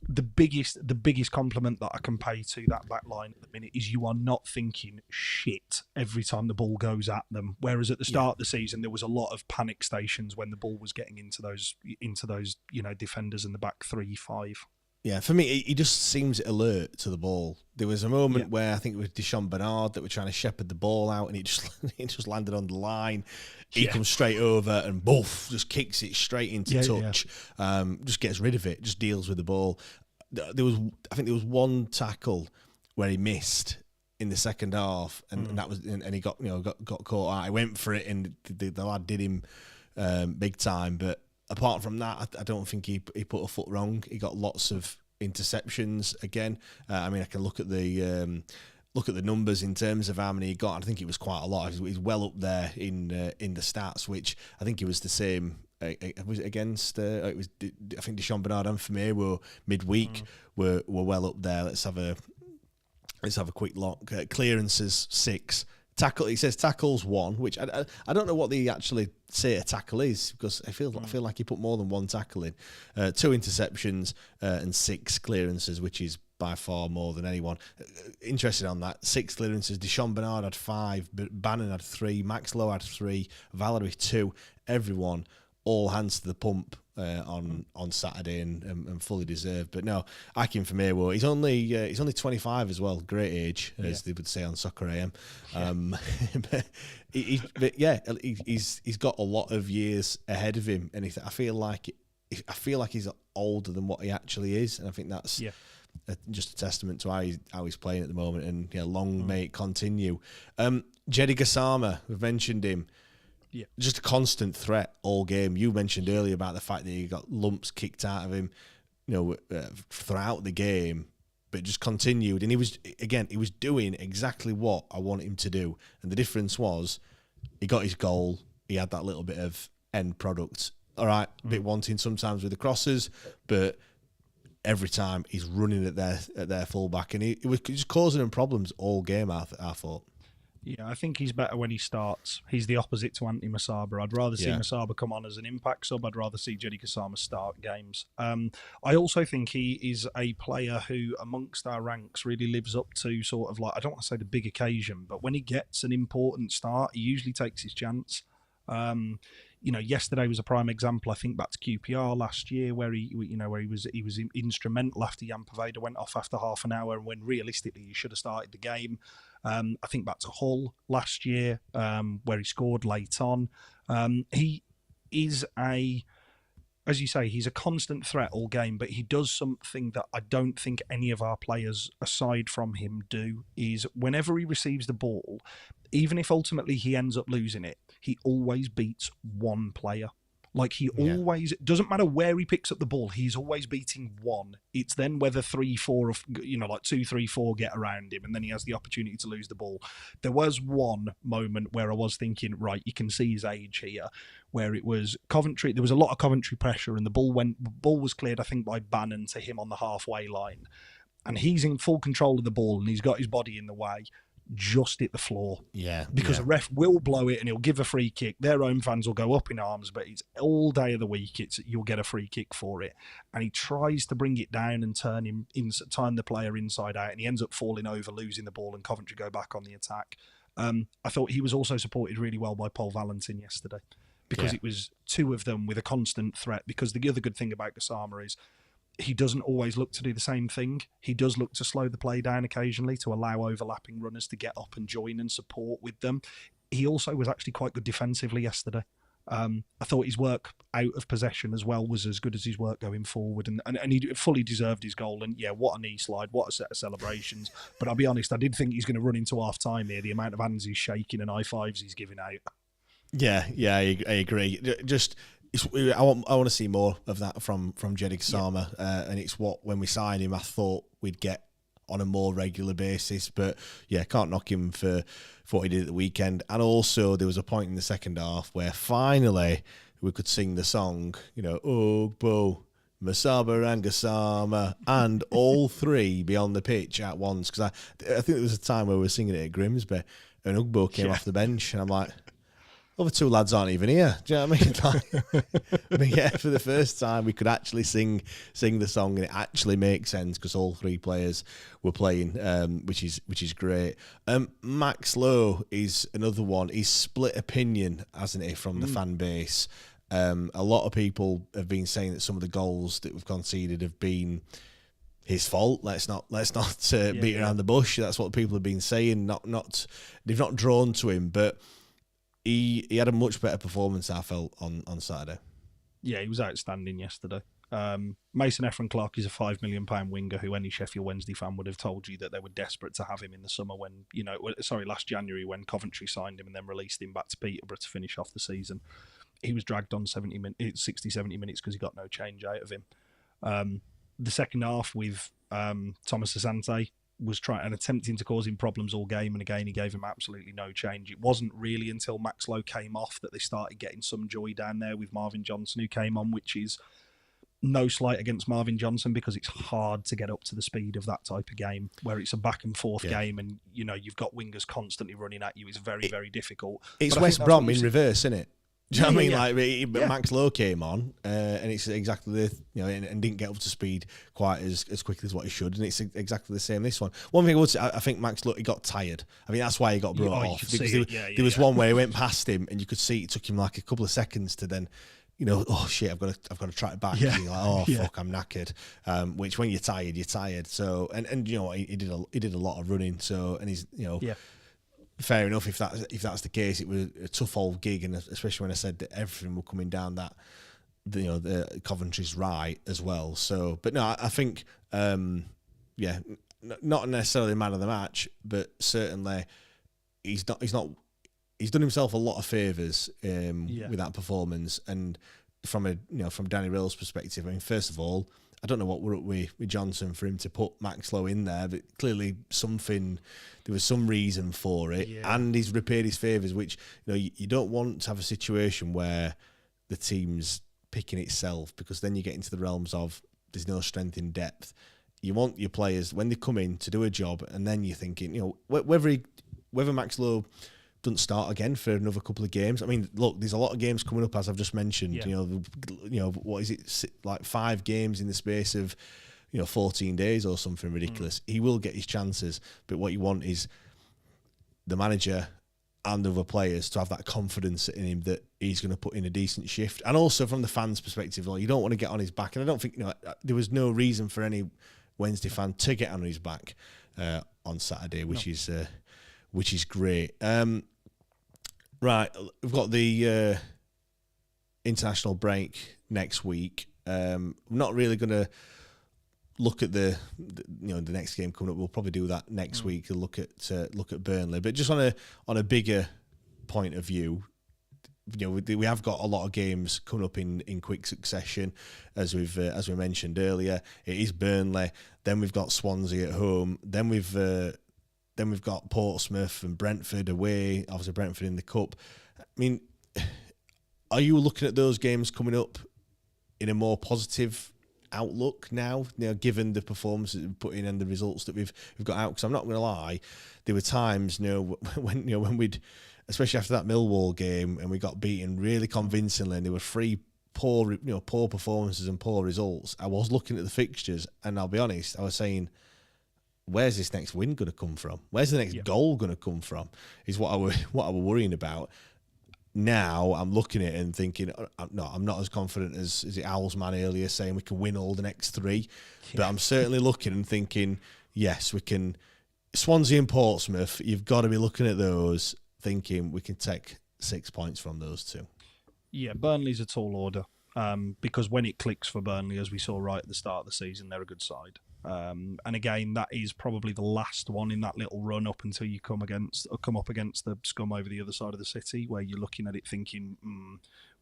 the biggest compliment that I can pay to that back line at the minute is you are not thinking shit every time the ball goes at them. Whereas at the start of the season, there was a lot of panic stations when the ball was getting into those defenders in the back 3-5.
Yeah, for me, he just seems alert to the ball. There was a moment where I think it was Deshaun Bernard that were trying to shepherd the ball out, and it just landed on the line. He comes straight over and boof, just kicks it straight into touch. Just gets rid of it, just deals with the ball. I think there was one tackle where he missed, in the second half, and that was, and he got got caught out. He went for it, and the lad did him big time. But apart from that, I don't think he put a foot wrong. He got lots of interceptions again. I mean, I can look at the numbers in terms of how many he got. I think it was quite a lot. He's well up there in the stats, which I think it was the same. Was it against? It was. I think Deshaun Bernard and Famir were midweek. Were well up there. Let's have a quick look. Clearances 6. Tackle. He says tackles 1, which I don't know what they actually say a tackle is, because I feel like he put more than 1 tackle in. 2 interceptions and 6 clearances, which is by far more than anyone. Interested on that. 6 clearances. Deshaun Bernard had 5. Bannon had 3. Max Lowe had 3. Valerie 2. Everyone all hands to the pump on Saturday and fully deserved. But no, Akin Famir, he's only 25 as well. Great age, as they would say on Soccer AM. But he's got a lot of years ahead of him, and I feel like he's older than what he actually is, and I think that's just a testament to how he's playing at the moment. And long may it continue. Jeddy Gassama, we've mentioned him. Yeah, just a constant threat all game. You mentioned earlier about the fact that he got lumps kicked out of him, throughout the game, but it just continued. And he was doing exactly what I wanted him to do. And the difference was, he got his goal. He had that little bit of end product. All right, a bit wanting sometimes with the crosses, but every time he's running at their fullback, and he was just causing them problems all game. I thought.
Yeah, I think he's better when he starts. He's the opposite to Anthony Masaba. I'd rather see Masaba come on as an impact sub. I'd rather see Jeddy Gassama start games. I also think he is a player who, amongst our ranks, really lives up to sort of like, I don't want to say the big occasion, but when he gets an important start, he usually takes his chance. Yesterday was a prime example. I think back to QPR last year, where he was instrumental after Jan Poveda went off after half an hour, when realistically he should have started the game. I think back to Hull last year, where he scored late on. He is as you say, he's a constant threat all game, but he does something that I don't think any of our players, aside from him, do, is whenever he receives the ball, even if ultimately he ends up losing it, he always beats one player. Like, he always, doesn't matter where he picks up the ball, he's always beating one. It's then whether 3, 4, 2, 3, 4 get around him, and then he has the opportunity to lose the ball. There was one moment where I was thinking, right, you can see his age here, where it was Coventry. There was a lot of Coventry pressure, and the ball was cleared, I think, by Bannon to him on the halfway line. And he's in full control of the ball, and he's got his body in the way. Just hit the floor. Because the ref will blow it and he'll give a free kick. Their own fans will go up in arms, but it's all day of the week. You'll get a free kick for it. And he tries to bring it down and turn the player inside out, and he ends up falling over, losing the ball, and Coventry go back on the attack. I thought he was also supported really well by Paul Valentin yesterday, because it was 2 of them with a constant threat. Because the other good thing about Gassama is, he doesn't always look to do the same thing. He does look to slow the play down occasionally to allow overlapping runners to get up and join and support with them. He also was actually quite good defensively yesterday. I thought his work out of possession as well was as good as his work going forward, and he fully deserved his goal. And what a knee slide, what a set of celebrations. But I'll be honest, I did think he's going to run into half time here, the amount of hands he's shaking and high fives he's giving out.
I agree. I want to see more of that from Jeddy Gassama, and it's when we signed him, I thought we'd get on a more regular basis. But can't knock him for what he did at the weekend. And also, there was a point in the second half where finally we could sing the song, Ogbo, Masaba and Gassama, and all 3 be on the pitch at once. Because I think there was a time where we were singing it at Grimsby, and Ugbo came off the bench, and I'm like, other 2 lads aren't even here. Do you know what I mean? But for the first time, we could actually sing the song, and it actually makes sense because all 3 players were playing, which is great. Max Lowe is another one. He's split opinion, hasn't he, from the fan base? A lot of people have been saying that some of the goals that we've conceded have been his fault. Let's not beat around the bush. That's what people have been saying. They've not drawn to him, but he had a much better performance, I felt, on Saturday.
Yeah, he was outstanding yesterday. Mason Efron-Clark is a £5 million winger who any Sheffield Wednesday fan would have told you that they were desperate to have him in the summer last January when Coventry signed him and then released him back to Peterborough to finish off the season. He was dragged on 60, 70 minutes because he got no change out of him. The second half with Thomas Asante was attempting to cause him problems all game, and again he gave him absolutely no change. It wasn't really until Max Lowe came off that they started getting some joy down there with Marvin Johnson, who came on, which is no slight against Marvin Johnson because it's hard to get up to the speed of that type of game where it's a back and forth game and you've got wingers constantly running at you. It's very, very difficult.
It's West Brom in reverse, isn't it? Do you know what I mean? Like Max Lowe came on, and it's exactly and didn't get up to speed quite as quickly as what he should, and it's exactly the same this one. One thing I would say, I think Max Lowe, he got tired. I mean, that's why he got brought off because there was one where he went past him, and you could see it took him like a couple of seconds to then, oh shit, I've got to track it back. Yeah. Like, fuck, I'm knackered. Which when you're tired, you're tired. So and he did a lot of running. So and he's fair enough if that's the case. It was a tough old gig, and especially when I said that everything was coming down that the Coventry's right as well. So, but no, I think not necessarily man of the match, but certainly he's done himself a lot of favours with that performance. And from Danny Rill's perspective, I mean, first of all, I don't know what we're up with Johnson for him to put Max Lowe in there, but clearly there was some reason for it, and he's repaid his favours, which you don't want to have a situation where the team's picking itself, because then you get into the realms of there's no strength in depth. You want your players, when they come in, to do a job, and then you're thinking, whether Max Lowe doesn't start again for another couple of games. I mean, look, there's a lot of games coming up, as I've just mentioned. What is it, like 5 games in the space of 14 days or something ridiculous. He will get his chances, but what you want is the manager and the other players to have that confidence in him that he's going to put in a decent shift. And also from the fans' perspective, you don't want to get on his back, and I don't think there was no reason for any Wednesday fan to get on his back on Saturday, which is great. Right, we've got the international break next week. I'm not really going to look at the next game coming up. We'll probably do that next week. We'll look at Burnley, but just on a bigger point of view, we have got a lot of games coming up in quick succession, as we mentioned earlier. It is Burnley, then we've got Swansea at home, then we've got Portsmouth and Brentford away, obviously Brentford in the Cup. I mean, are you looking at those games coming up in a more positive outlook now, given the performances we've put in and the results that we've got out? Because I'm not going to lie, there were times, when we'd, especially after that Millwall game, and we got beaten really convincingly, and there were 3 poor performances and poor results. I was looking at the fixtures, and I'll be honest, I was saying, where's this next win going to come from? Where's the next goal going to come from? Is what I was worrying about. Now I'm looking at it and thinking, no, I'm not as confident as it Owls man earlier saying we can win all the next 3. But I'm certainly looking and thinking, yes, we can. Swansea and Portsmouth, you've got to be looking at those thinking we can take 6 points from those 2.
Yeah, Burnley's a tall order because when it clicks for Burnley, as we saw right at the start of the season, they're a good side. And again, that is probably the last one in that little run up until you come up against the scum over the other side of the city, where you're looking at it thinking,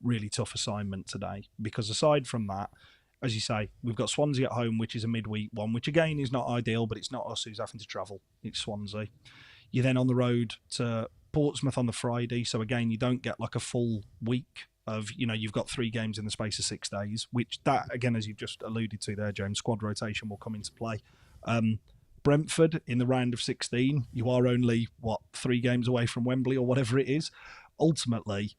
really tough assignment today. Because aside from that, as you say, we've got Swansea at home, which is a midweek one, which again is not ideal, but it's not us who's having to travel. It's Swansea. You're then on the road to Portsmouth on the Friday. So again, you don't get like a full week of, you've got 3 games in the space of 6 days, which that, again, as you've just alluded to there, James, squad rotation will come into play. Brentford in the round of 16, you are only, 3 games away from Wembley or whatever it is. Ultimately,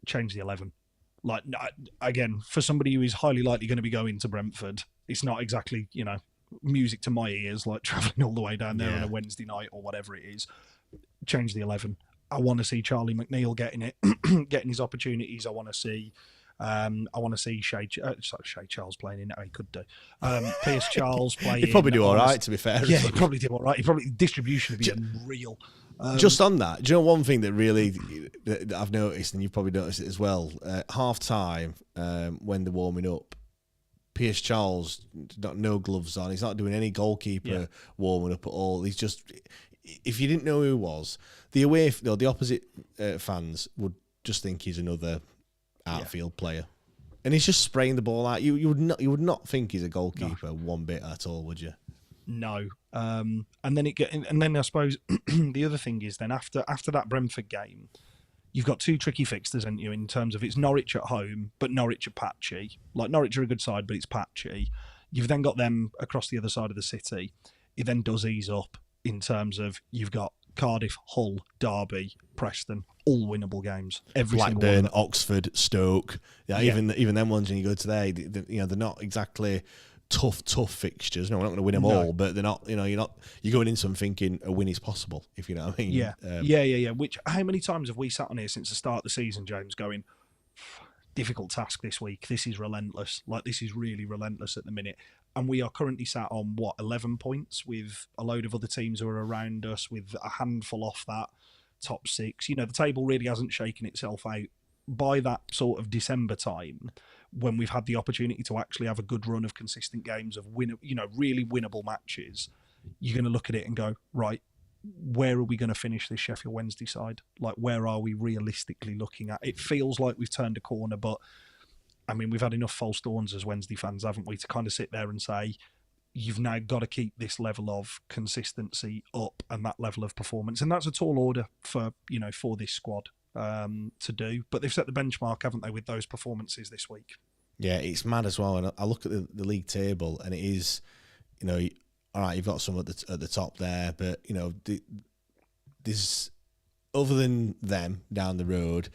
change the 11. Like, again, for somebody who is highly likely going to be going to Brentford, it's not exactly, music to my ears, like travelling all the way down there on a Wednesday night or whatever it is. Change the 11. I want to see Charlie McNeil getting his opportunities. I want to see Shay Charles playing in it. He could do. Pierce Charles playing.
He'd probably do all right, to be fair.
Yeah, he'd probably do all right. Distribution would be unreal.
Just on that, do you know one thing that really that I've noticed, and you've probably noticed it as well? Half time, when they're warming up, Pierce Charles, no gloves on. He's not doing any goalkeeper warming up at all. He's just, if you didn't know who he was, the opposite fans would just think he's another outfield player, and he's just spraying the ball out. You would not think he's a goalkeeper one bit at all, would you?
No. And then I suppose the other thing is then after that Brentford game, you've got two tricky fixtures, haven't you, in terms of it's Norwich at home, but Norwich are patchy. Like, Norwich are a good side, but it's patchy. You've then got them across the other side of the city. It then does ease up in terms of you've got Cardiff, Hull, Derby, Preston, all winnable games. Every
Blackburn,
single one.
Oxford, Stoke. Even them ones when you go today, they're not exactly tough fixtures. No, we're not going to win them all, but they're not. You're going into them thinking a win is possible. If you know what I mean.
Yeah. Which, how many times have we sat on here since the start of the season, James, going, difficult task this week. This is relentless. Like, this is really relentless at the minute. And we are currently sat on 11 points with a load of other teams who are around us, with a handful off that top 6. The table really hasn't shaken itself out by that sort of December time, when we've had the opportunity to actually have a good run of consistent games of really winnable matches. You're going to look at it and go, right, where are we going to finish this Sheffield Wednesday side? Like, where are we realistically looking at? It feels like we've turned a corner, but I mean, we've had enough false dawns as Wednesday fans, haven't we, to kind of sit there and say, you've now got to keep this level of consistency up and that level of performance. And that's a tall order for this squad to do. But they've set the benchmark, haven't they, with those performances this week? Yeah,
it's mad as well. And I look at the league table, and it is, all right, you've got some at the top there, but, there's, other than them down the road,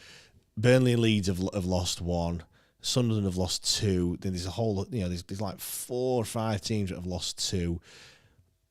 Burnley and Leeds have lost 1. Sunderland have lost 2. Then there's a whole, there's like 4 or 5 teams that have lost 2.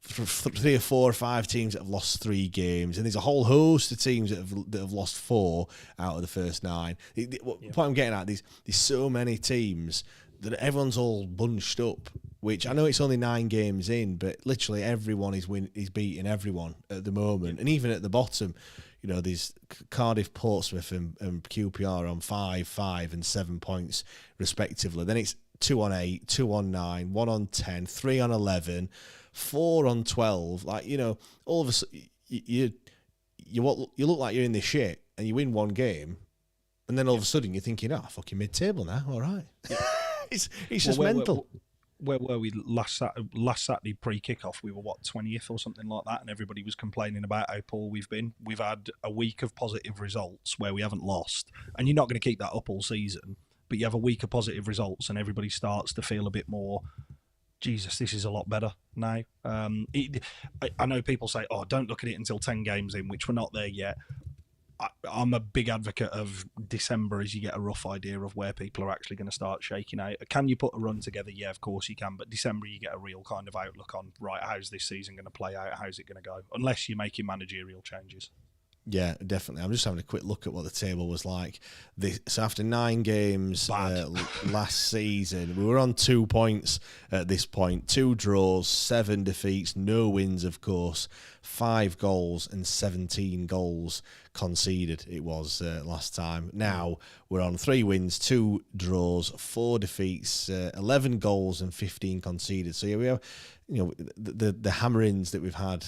3 or 4 or 5 teams that have lost 3 games, and there's a whole host of teams that have lost 4 out of the first 9. What I'm getting at, there's so many teams that everyone's all bunched up. Which I know it's only 9 games in, but literally everyone is beating everyone at the moment, and even at the bottom. These Cardiff, Portsmouth and QPR on 5, and 7 points respectively. Then it's 2 on 8, 2 on 9, 1 on 10, 3 on 11, 4 on 12. Like, all of a sudden you look like you're in this shit, and you win 1 game, and then all of a sudden you're thinking, fucking mid-table now, all right. it's just mental.
Where were we last Saturday pre-kickoff? We were 20th or something like that, and everybody was complaining about how poor we've been. We've had a week of positive results where we haven't lost, and you're not going to keep that up all season. But you have a week of positive results, and everybody starts to feel a bit more, Jesus, this is a lot better now. I know people say, don't look at it until 10 games in, which we're not there yet. I'm a big advocate of December, as you get a rough idea of where people are actually going to start shaking out. Can you put a run together? Yeah, of course you can. But December, you get a real kind of outlook on, right, how's this season going to play out? How's it going to go? Unless you're making managerial changes.
Yeah, definitely. I'm just having a quick look at what the table was like. So after 9 games last season, we were on 2 points at this point. 2 draws, 7 defeats, no wins, of course. 5 goals and 17 goals conceded it was last time. Now we're on 3 wins, 2 draws, 4 defeats, 11 goals and 15 conceded. So yeah, we have, the hammerings that we've had,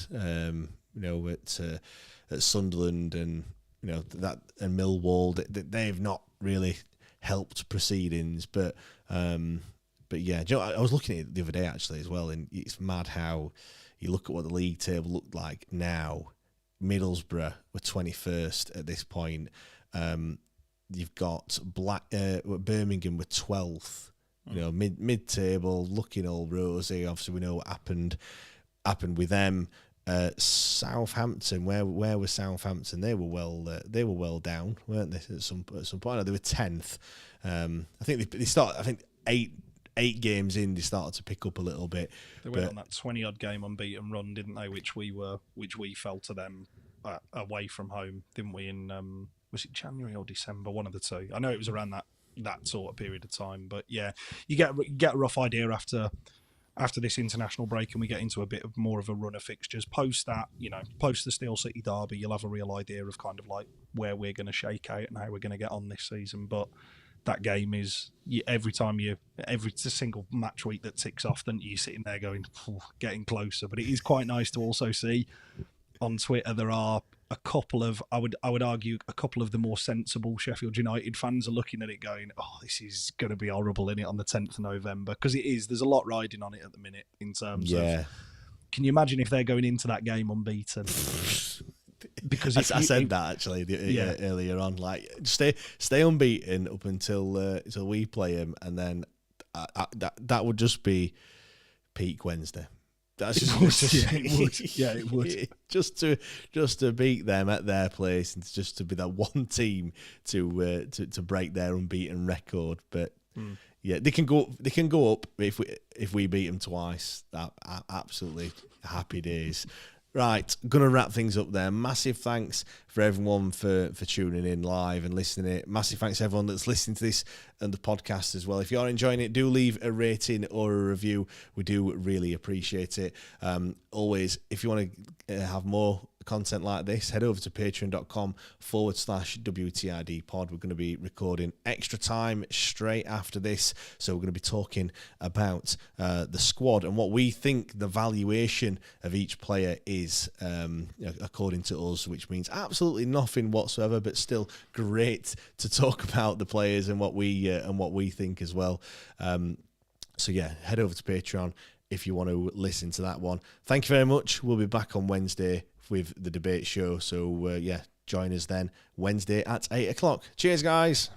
at Sunderland and and Millwall, they've not really helped proceedings, but yeah, I was looking at it the other day actually as well, and it's mad how you look at what the league table looked like now. Middlesbrough were 21st at this point. You've got Birmingham were 12th. Mid-table, looking all rosy. Obviously, we know what happened with them. Southampton, where was Southampton? They were well down, weren't they? At some point, they were 10th. I think they started. I think eight games in, they started to pick up a little bit.
They went on that 20-odd game unbeaten run, didn't they? Which we fell to them away from home, didn't we? In was it January or December? One of the two. I know it was around that sort of period of time. But yeah, you get a rough idea after this international break, and we get into a bit more of a run of fixtures. Post that, post the Steel City derby, you'll have a real idea of kind of like where we're going to shake out and how we're going to get on this season. But that game is every single match week that ticks off, then you're sitting there going, getting closer. But it is quite nice to also see on Twitter there are a couple of, I would argue, a couple of the more sensible Sheffield United fans are looking at it going, this is going to be horrible, innit, on the 10th of November. Because it is. There's a lot riding on it at the minute in terms of... Can you imagine if they're going into that game unbeaten? Because
I said that actually earlier on. Like, stay unbeaten up until we play them, and then that would just be peak Wednesday. That's just
it would.
just to beat them at their place, and just to be that one team to break their unbeaten record. But yeah, they can go up if we beat them twice. That absolutely happy days. Right, gonna wrap things up there. Massive thanks for everyone for tuning in live and listening. Massive thanks to everyone that's listening to this and the podcast as well. If you're enjoying it, do leave a rating or a review. We do really appreciate it. Always, if you want to have more content like this, head over to patreon.com/WTID pod. We're going to be recording extra time straight after this, so we're going to be talking about the squad and what we think the valuation of each player is, according to us, which means absolutely nothing whatsoever, but still great to talk about the players and what we think as well. So yeah, head over to Patreon if you want to listen to that one. Thank you very much. We'll be back on Wednesday with the debate show. So, join us then Wednesday at 8 o'clock. Cheers, guys.